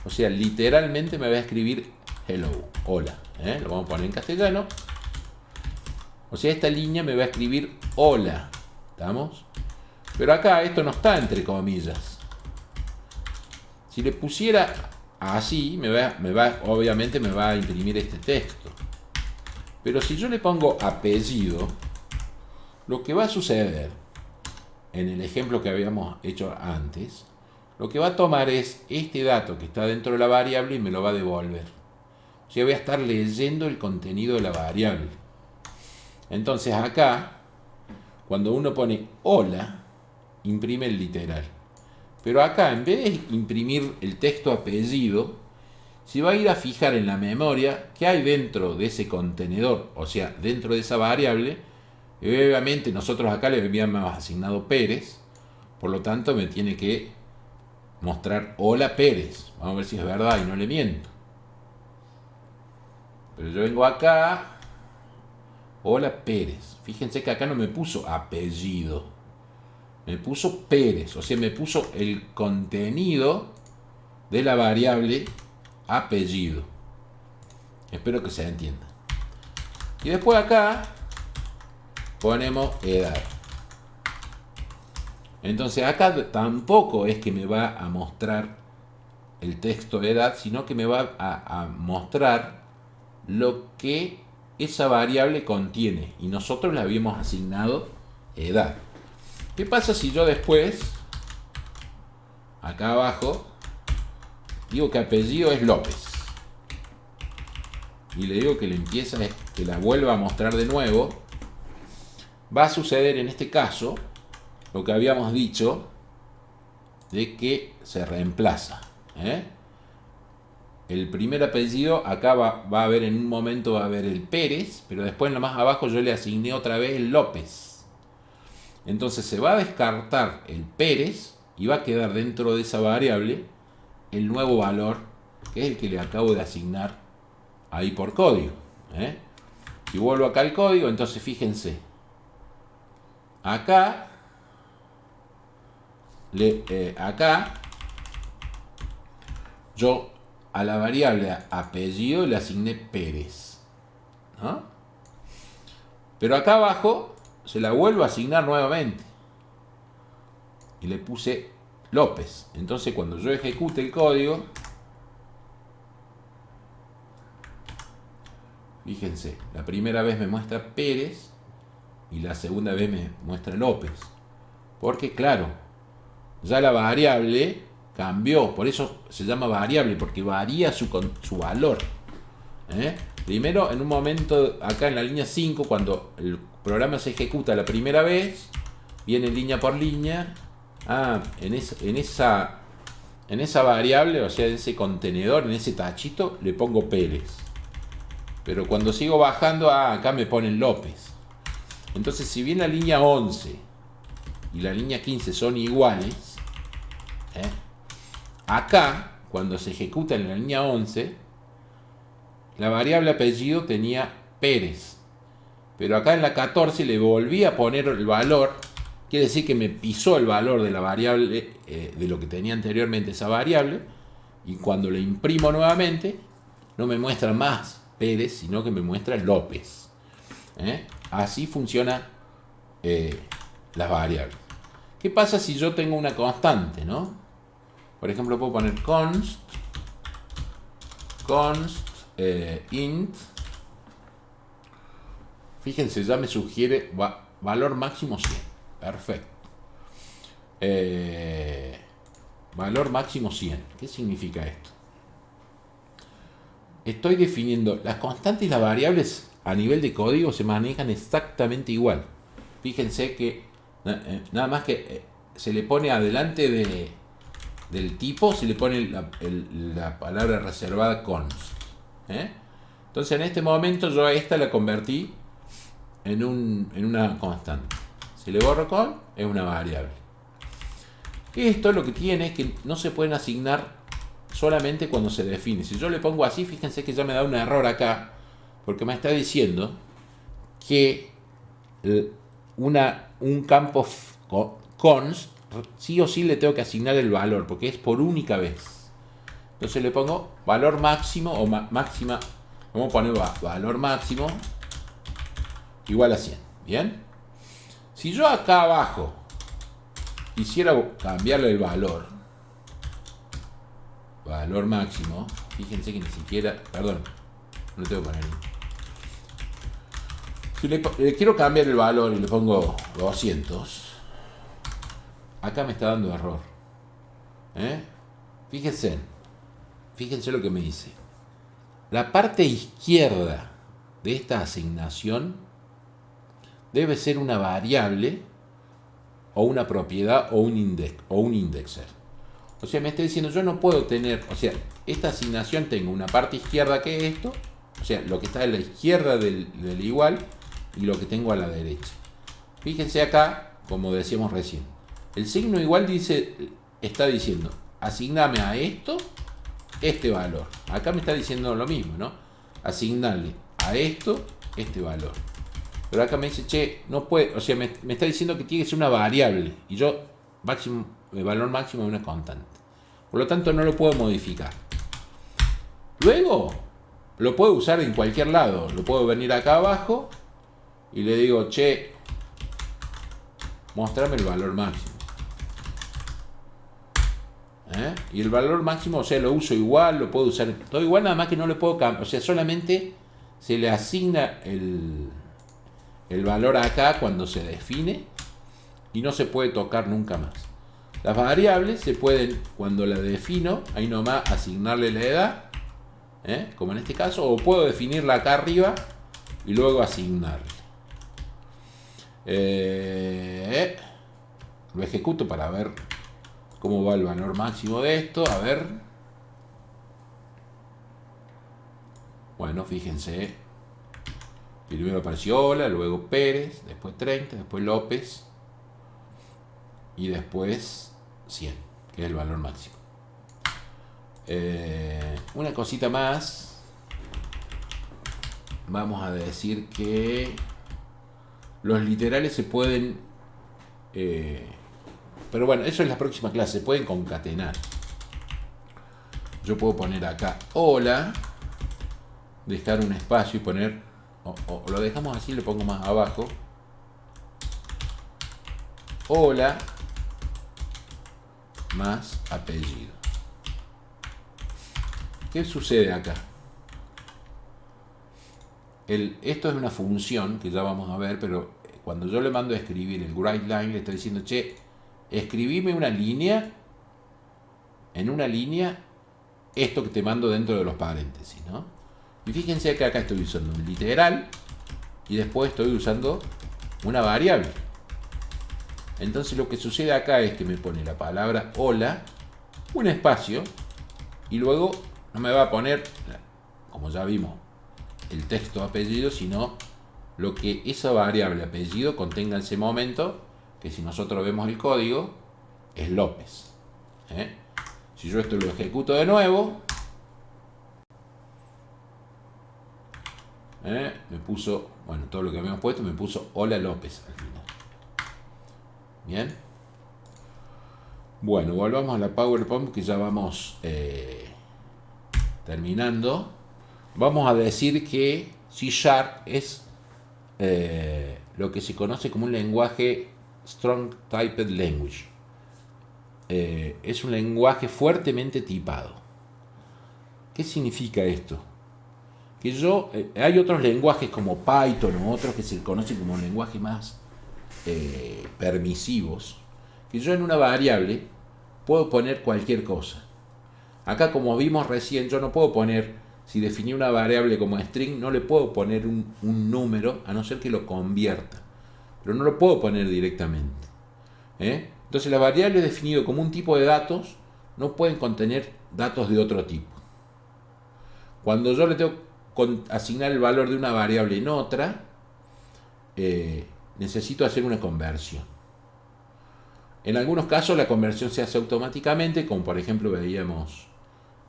O sea, literalmente me va a escribir hello, hola. Lo vamos a poner en castellano. O sea, esta línea me va a escribir hola. ¿Estamos? Pero acá esto no está entre comillas. Si le pusiera así, obviamente me va a imprimir este texto. Pero si yo le pongo apellido, lo que va a suceder, en el ejemplo que habíamos hecho antes, lo que va a tomar es este dato que está dentro de la variable y me lo va a devolver. O sea, voy a estar leyendo el contenido de la variable. Entonces acá, cuando uno pone hola, imprime el literal. Pero acá, en vez de imprimir el texto apellido, se va a ir a fijar en la memoria que hay dentro de ese contenedor, o sea, dentro de esa variable. Y obviamente nosotros acá le habíamos asignado Pérez, por lo tanto me tiene que mostrar hola Pérez. Vamos a ver si es verdad y no le miento. Pero yo vengo acá, hola Pérez. Fíjense que acá no me puso apellido, me puso Pérez, o sea, me puso el contenido de la variable apellido. Espero que se entienda. Y después acá ponemos edad. Entonces acá tampoco es que me va a mostrar el texto de edad, sino que me va a mostrar lo que esa variable contiene. Y nosotros le habíamos asignado edad. ¿Qué pasa si yo después, acá abajo, digo que apellido es López? Y le digo que que la vuelva a mostrar de nuevo. Va a suceder en este caso lo que habíamos dicho de que se reemplaza. El primer apellido acá va a haber en un momento va a haber el Pérez, pero después en lo más abajo yo le asigné otra vez el López. Entonces se va a descartar el Pérez y va a quedar dentro de esa variable el nuevo valor, que es el que le acabo de asignar ahí por código. Si vuelvo acá al código, entonces fíjense, acá yo a la variable apellido le asigné Pérez, ¿no? Pero acá abajo se la vuelvo a asignar nuevamente y le puse López. Entonces cuando yo ejecute el código, fíjense, la primera vez me muestra Pérez y la segunda vez me muestra López. Porque claro, ya la variable cambió, por eso se llama variable, porque varía su valor. Primero, en un momento, acá en la línea 5, cuando el programa se ejecuta la primera vez, viene línea por línea. En esa variable, o sea, en ese contenedor, en ese tachito, le pongo Pérez. Pero cuando sigo bajando, acá me ponen López. Entonces, si bien la línea 11 y la línea 15 son iguales, acá, cuando se ejecuta en la línea 11, la variable apellido tenía Pérez. Pero acá en la 14 le volví a poner el valor. Quiere decir que me pisó el valor de la variable, de lo que tenía anteriormente esa variable. Y cuando le imprimo nuevamente, no me muestra más Pérez, sino que me muestra López. Así funciona las variables. ¿Qué pasa si yo tengo una constante, no? Por ejemplo, puedo poner const int. Fíjense, ya me sugiere valor máximo 100. Perfecto. Valor máximo 100. ¿Qué significa esto? Estoy definiendo las constantes y las variables a nivel de código se manejan exactamente igual. Fíjense que nada más que se le pone adelante del tipo, se le pone la palabra reservada const. Entonces en este momento yo a esta la convertí en una constante. Si le borro con, es una variable. Esto lo que tiene es que no se pueden asignar solamente cuando se define. Si yo le pongo así, fíjense que ya me da un error acá, porque me está diciendo que un campo const, sí o sí le tengo que asignar el valor, porque es por única vez. Entonces le pongo valor máximo o máxima, vamos a poner valor máximo igual a 100. ¿Bien? Si yo acá abajo quisiera cambiarle el valor máximo, fíjense que ni siquiera, perdón, no lo tengo que poner ahí. Si le quiero cambiar el valor y le pongo 200, acá me está dando error. Fíjense lo que me dice. La parte izquierda de esta asignación debe ser una variable o una propiedad o un indexer. O sea, me está diciendo, yo no puedo tener, o sea, esta asignación tengo una parte izquierda que es esto, o sea, lo que está a la izquierda del igual y lo que tengo a la derecha. Fíjense acá, como decíamos recién, el signo igual está diciendo, asigname a esto este valor. Acá me está diciendo lo mismo, ¿no? Asignarle a esto este valor. Pero acá me dice, che, no puede, o sea, me está diciendo que tiene que ser una variable y yo el valor máximo es una constante. Por lo tanto, no lo puedo modificar. Luego, lo puedo usar en cualquier lado. Lo puedo venir acá abajo y le digo, che, mostrame el valor máximo. Y el valor máximo, o sea, lo uso igual, lo puedo usar todo igual, nada más que no le puedo cambiar. O sea, solamente se le asigna el valor acá cuando se define y no se puede tocar nunca más. Las variables se pueden, cuando la defino, ahí nomás asignarle la edad, como en este caso, o puedo definirla acá arriba y luego asignarle. Lo ejecuto para ver cómo va el valor máximo de esto. A ver. Bueno, fíjense. Primero apareció Ola, luego Pérez, después 30, después López y después 100, que es el valor máximo. Una cosita más. Vamos a decir que los literales se pueden... pero bueno, eso es la próxima clase. Se pueden concatenar. Yo puedo poner acá hola, dejar un espacio y poner... O lo dejamos así, le pongo más abajo. Hola más apellido. ¿Qué sucede acá? Esto es una función que ya vamos a ver, pero cuando yo le mando a escribir el writeLine, le estoy diciendo, che, escribime una línea, en una línea, esto que te mando dentro de los paréntesis, ¿no? Y fíjense que acá estoy usando un literal y después estoy usando una variable. Entonces lo que sucede acá es que me pone la palabra hola, un espacio, y luego no me va a poner, como ya vimos, el texto apellido, sino lo que esa variable apellido contenga en ese momento, que si nosotros vemos el código, es López. Si yo esto lo ejecuto de nuevo, me puso, bueno, todo lo que habíamos puesto, me puso hola López al final. Bien. Bueno, volvamos a la PowerPoint que ya vamos terminando. Vamos a decir que C# es lo que se conoce como un lenguaje Strong Typed Language. Es un lenguaje fuertemente tipado. ¿Qué significa esto? Que hay otros lenguajes como Python o otros que se conocen como lenguajes más permisivos, que yo en una variable puedo poner cualquier cosa. Acá, como vimos recién, yo no puedo poner, si definí una variable como string, no le puedo poner un número, a no ser que lo convierta, pero no lo puedo poner directamente. Entonces las variables definidas como un tipo de datos no pueden contener datos de otro tipo. Cuando yo le tengo asignar el valor de una variable en otra, necesito hacer una conversión. En algunos casos la conversión se hace automáticamente, como por ejemplo veíamos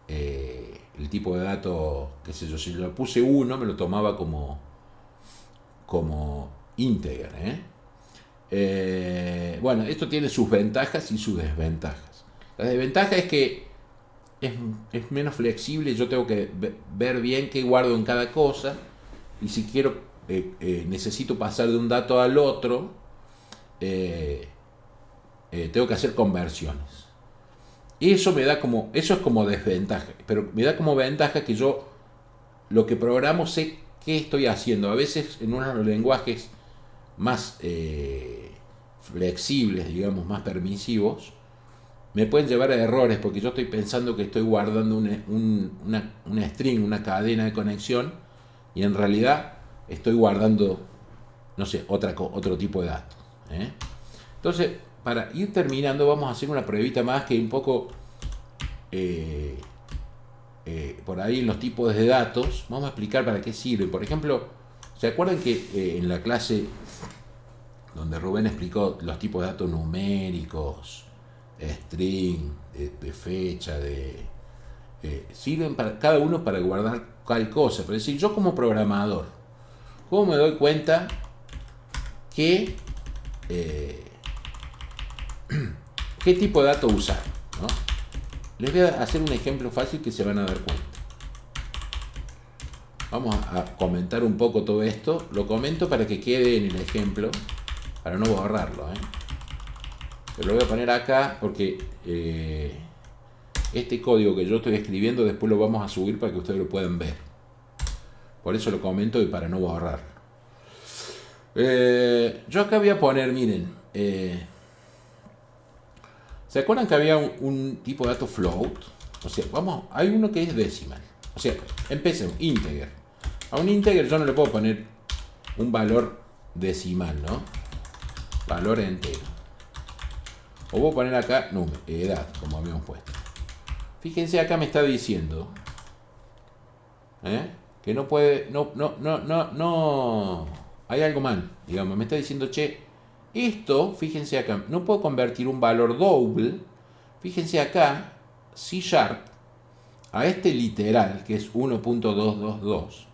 el tipo de dato, qué sé yo, si le puse 1 me lo tomaba como integer. Bueno, esto tiene sus ventajas y sus desventajas. La desventaja es que es menos flexible, yo tengo que ver bien qué guardo en cada cosa, y si quiero necesito pasar de un dato al otro, tengo que hacer conversiones. Eso es como desventaja, pero me da como ventaja que yo lo que programo sé qué estoy haciendo. A veces en unos lenguajes más flexibles, digamos, más permisivos, me pueden llevar a errores porque yo estoy pensando que estoy guardando una string, una cadena de conexión, y en realidad estoy guardando, no sé, otro tipo de datos. Entonces, para ir terminando, vamos a hacer una pruebita más que un poco por ahí en los tipos de datos. Vamos a explicar para qué sirven. Por ejemplo, ¿se acuerdan que en la clase donde Rubén explicó los tipos de datos numéricos, string, de fecha, sirven para cada uno para guardar tal cosa? Pero es decir, yo como programador, ¿cómo me doy cuenta que qué tipo de datos usar, ¿no? Les voy a hacer un ejemplo fácil que se van a dar cuenta. Vamos a comentar un poco todo esto. Lo comento para que quede en el ejemplo, para no borrarlo, Pero lo voy a poner acá porque este código que yo estoy escribiendo después lo vamos a subir para que ustedes lo puedan ver. Por eso lo comento y para no borrarlo. Yo acá voy a poner, miren, ¿se acuerdan que había un tipo de dato float? O sea, hay uno que es decimal. O sea, empecemos, integer. A un integer yo no le puedo poner un valor decimal, ¿no? Valor entero. O voy a poner acá edad, como habíamos puesto. Fíjense, acá me está diciendo que no puede, no, hay algo mal, digamos, me está diciendo, che, esto, fíjense acá, no puedo convertir un valor double, fíjense acá, C# a este literal, que es 1.222,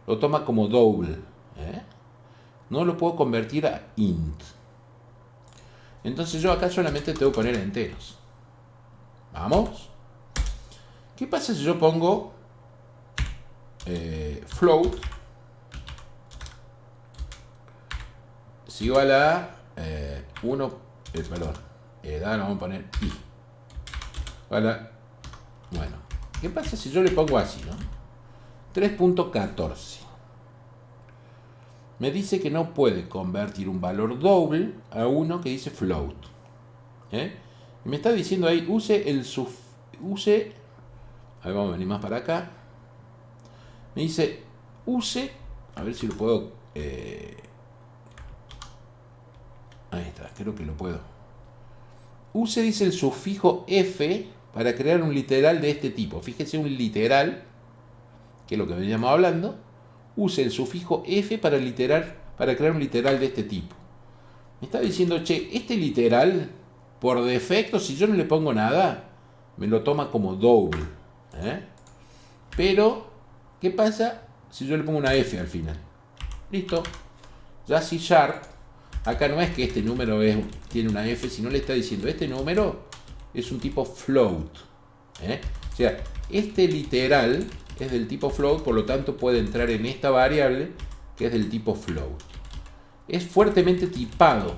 lo toma como double, no lo puedo convertir a int. Entonces yo acá solamente tengo que poner enteros. ¿Vamos? ¿Qué pasa si yo pongo float es igual a 1, perdón, edad, vamos a poner i. Bueno, ¿qué pasa si yo le pongo así, no? 3.14. Me dice que no puede convertir un valor double a uno que dice float. Y me está diciendo ahí, ahí vamos a venir más para acá. Me dice, a ver si lo puedo, ahí está, creo que lo puedo. Dice el sufijo f para crear un literal de este tipo. Fíjense, un literal, que es lo que veníamos hablando. Use el sufijo f para crear un literal de este tipo. Me está diciendo, che, este literal, por defecto, si yo no le pongo nada, me lo toma como double. Pero, ¿qué pasa si yo le pongo una f al final? Listo. Ya C#, acá no es que este número tiene una f, sino le está diciendo, este número es un tipo float. O sea, este literal es del tipo float, por lo tanto puede entrar en esta variable que es del tipo float. Es fuertemente tipado.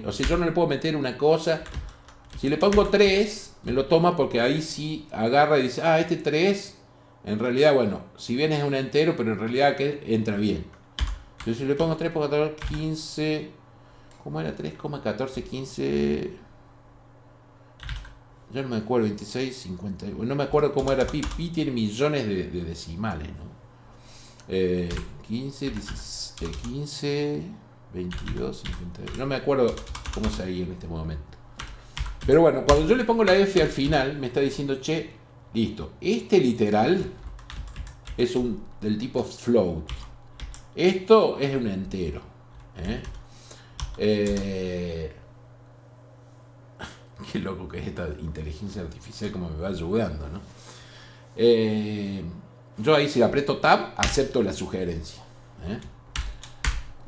O sea, yo no le puedo meter una cosa. Si le pongo 3, me lo toma porque ahí sí agarra y dice, este 3, en realidad, bueno, si bien es un entero, pero en realidad que entra bien. Entonces si le pongo 3 por 14, 15, ¿cómo era? 3,14, 15... Yo no me acuerdo, 26, 50... No me acuerdo cómo era pi. Pi tiene millones de decimales, ¿no? 15, 16, 15, 22, 50... No me acuerdo cómo salía en este momento. Pero bueno, cuando yo le pongo la F al final, me está diciendo, che, listo. Este literal es del tipo float. Esto es un entero. Qué loco que es esta inteligencia artificial, como me va ayudando, ¿no? Yo ahí si aprieto Tab, acepto la sugerencia.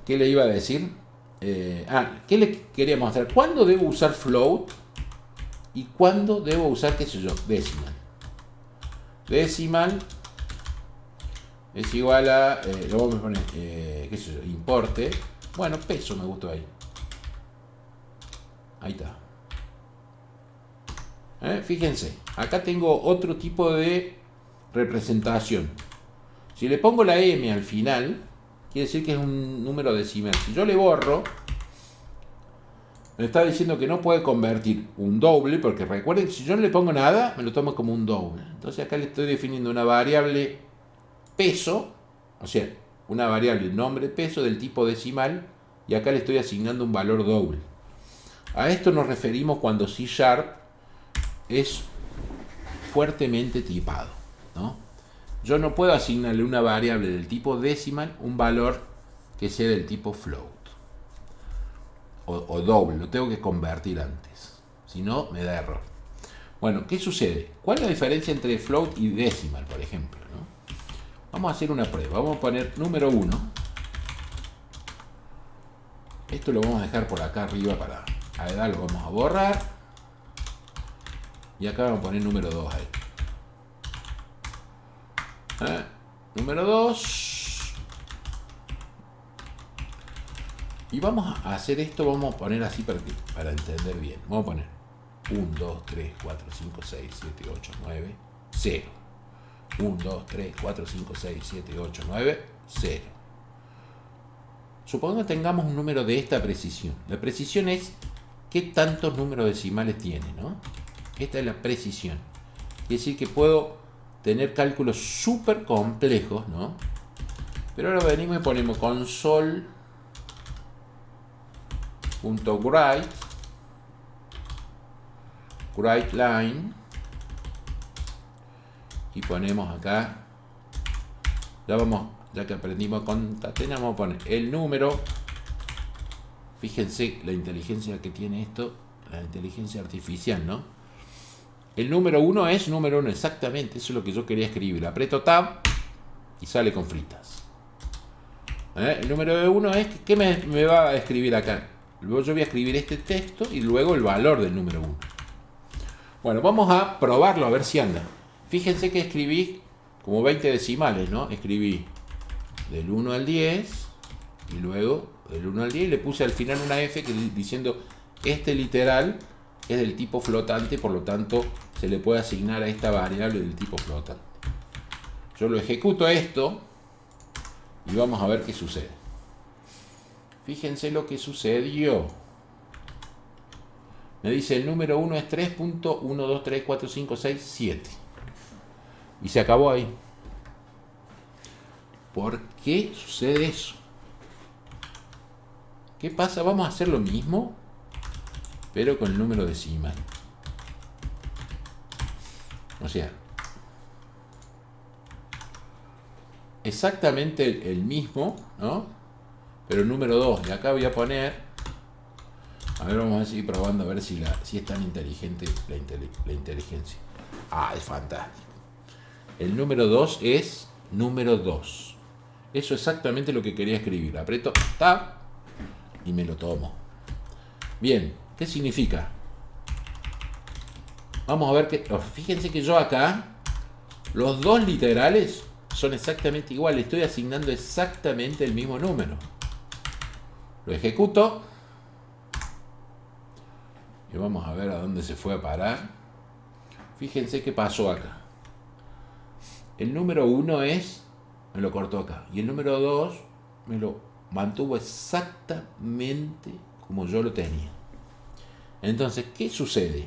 ¿Qué le iba a decir? ¿Qué le quería mostrar? ¿Cuándo debo usar float? ¿Y cuándo debo usar, qué sé yo, decimal? Decimal es igual a, lo vamos a poner, qué sé yo, importe. Bueno, peso me gustó ahí. Ahí está. Fíjense, acá tengo otro tipo de representación. Si le pongo la M al final, quiere decir que es un número decimal. Si yo le borro, me está diciendo que no puede convertir un doble, porque recuerden que si yo no le pongo nada, me lo tomo como un doble. Entonces acá le estoy definiendo una variable peso, o sea, una variable nombre peso del tipo decimal, y acá le estoy asignando un valor doble. A esto nos referimos cuando C# es fuertemente tipado, ¿no? Yo no puedo asignarle una variable del tipo decimal un valor que sea del tipo float o doble, lo tengo que convertir antes, si no me da error. Bueno, ¿qué sucede? ¿Cuál es la diferencia entre float y decimal, por ejemplo, ¿no? Vamos a hacer una prueba, vamos a poner número 1. Esto lo vamos a dejar por acá arriba para a edad, lo vamos a borrar. Y acá vamos a poner número 2 ahí. Número 2. Y vamos a hacer esto, vamos a poner así para entender bien. Vamos a poner 1, 2, 3, 4, 5, 6, 7, 8, 9, 0. 1, 2, 3, 4, 5, 6, 7, 8, 9, 0. Supongamos que tengamos un número de esta precisión. La precisión es qué tantos números decimales tiene, ¿no? Esta es la precisión. Quiere decir que puedo tener cálculos súper complejos, ¿no? Pero ahora venimos y ponemos console.write y ponemos acá, ya que aprendimos a concatenar, vamos a poner el número. Fíjense la inteligencia que tiene esto, la inteligencia artificial, ¿no? El número 1 es número 1, exactamente, eso es lo que yo quería escribir. Aprieto Tab y sale con fritas. El número 1 es, ¿qué me va a escribir acá? Luego yo voy a escribir este texto y luego el valor del número 1. Bueno, vamos a probarlo a ver si anda. Fíjense que escribí como 20 decimales, ¿no? Escribí del 1 al 10 y luego del 1 al 10 y le puse al final una F diciendo este literal es del tipo flotante, por lo tanto se le puede asignar a esta variable del tipo flotante. Yo lo ejecuto esto y vamos a ver qué sucede. Fíjense lo que sucedió. Me dice el número 1 es 3.1234567 y se acabó ahí. ¿Por qué sucede eso? ¿Qué pasa? Vamos a hacer lo mismo, pero con el número decimal. O sea, exactamente el mismo, ¿no? Pero el número 2. Y acá voy a poner, a ver, vamos a seguir probando a ver si es tan inteligente la inteligencia. Es fantástico. El número 2 es número 2. Eso es exactamente lo que quería escribir. Aprieto Tab y me lo tomo. Bien, ¿qué significa? Vamos a ver que, fíjense que yo acá, los dos literales son exactamente iguales. Estoy asignando exactamente el mismo número. Lo ejecuto. Y vamos a ver a dónde se fue a parar. Fíjense qué pasó acá. El número 1 me lo cortó acá. Y el número 2 me lo mantuvo exactamente como yo lo tenía. Entonces, ¿qué sucede?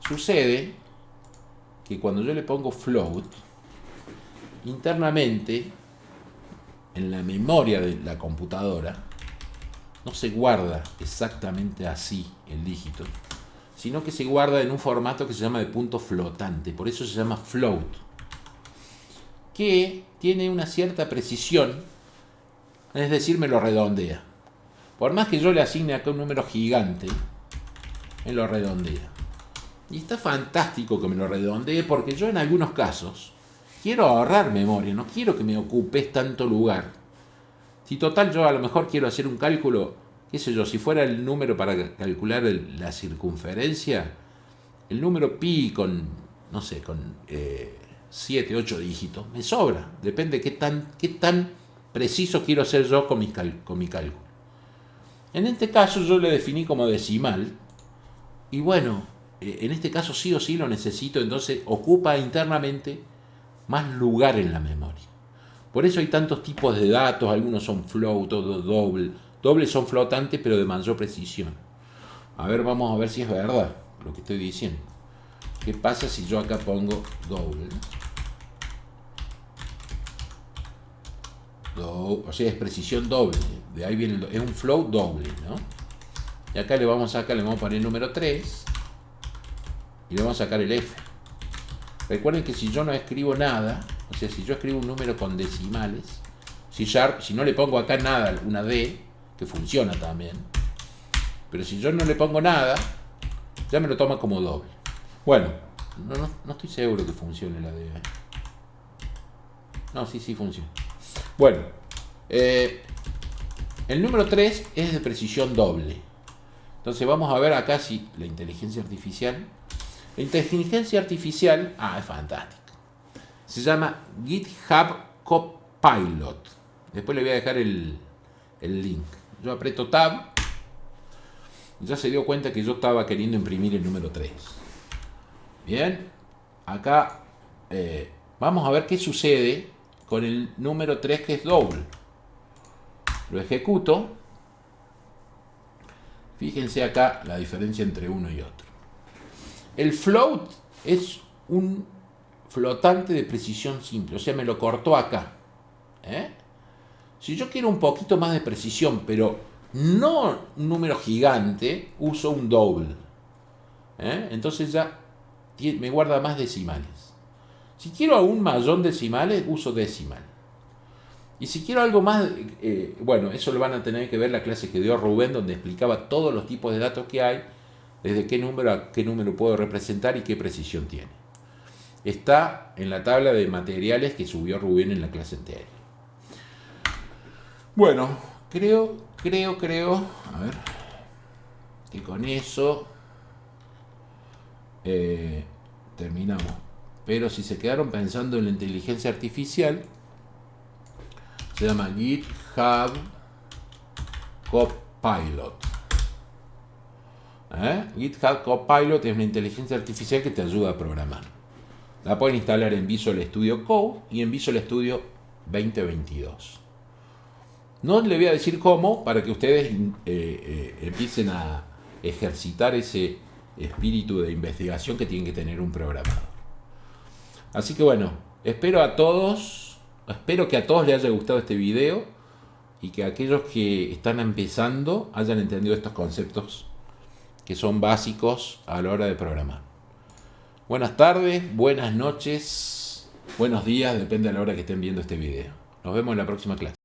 Sucede que cuando yo le pongo float, internamente, en la memoria de la computadora, no se guarda exactamente así el dígito, sino que se guarda en un formato que se llama de punto flotante. Por eso se llama float, que tiene una cierta precisión, es decir, me lo redondea. Por más que yo le asigne acá un número gigante, me lo redondea. Y está fantástico que me lo redondee, porque yo en algunos casos quiero ahorrar memoria, no quiero que me ocupes tanto lugar, Si total yo a lo mejor quiero hacer un cálculo, qué sé yo, si fuera el número para calcular la circunferencia, el número pi con, no sé, con 7, 8 dígitos, me sobra. Depende qué tan preciso quiero ser yo con mi cálculo. En este caso yo le definí como decimal, y bueno, en este caso sí o sí lo necesito, entonces ocupa internamente más lugar en la memoria. Por eso hay tantos tipos de datos, algunos son float, otros doble. Dobles son flotantes, pero de mayor precisión. A ver, vamos a ver si es verdad lo que estoy diciendo. ¿Qué pasa si yo acá pongo doble? O sea, es precisión doble. De ahí viene es un float doble, ¿no? Y acá le vamos a poner el número 3 y le vamos a sacar el F. Recuerden que si yo no escribo nada, o sea, si yo escribo un número con decimales, si no le pongo acá nada, una D, que funciona también, pero si yo no le pongo nada, ya me lo toma como doble. Bueno, no estoy seguro que funcione la D. No, sí funciona. Bueno, el número 3 es de precisión doble. Entonces vamos a ver acá si la inteligencia artificial... La inteligencia artificial, es fantástico. Se llama GitHub Copilot. Después le voy a dejar el link. Yo aprieto Tab. Y ya se dio cuenta que yo estaba queriendo imprimir el número 3. Bien. Acá vamos a ver qué sucede con el número 3 que es doble. Lo ejecuto. Fíjense acá la diferencia entre uno y otro. El float es un flotante de precisión simple, o sea, me lo cortó acá. Si yo quiero un poquito más de precisión, pero no un número gigante, uso un double. Entonces ya me guarda más decimales. Si quiero aún mayor decimales, uso decimal. Y si quiero algo más, bueno, eso lo van a tener que ver la clase que dio Rubén, donde explicaba todos los tipos de datos que hay, desde qué número a qué número puedo representar y qué precisión tiene. Está en la tabla de materiales que subió Rubén en la clase anterior. Bueno, creo, a ver, que con eso terminamos. Pero si se quedaron pensando en la inteligencia artificial, se llama GitHub Copilot. GitHub Copilot es una inteligencia artificial que te ayuda a programar. La pueden instalar en Visual Studio Code y en Visual Studio 2022. No les voy a decir cómo, para que ustedes empiecen a ejercitar ese espíritu de investigación que tiene que tener un programador. Así que bueno, espero que a todos les haya gustado este video y que aquellos que están empezando hayan entendido estos conceptos que son básicos a la hora de programar. Buenas tardes, buenas noches, buenos días, depende de la hora que estén viendo este video. Nos vemos en la próxima clase.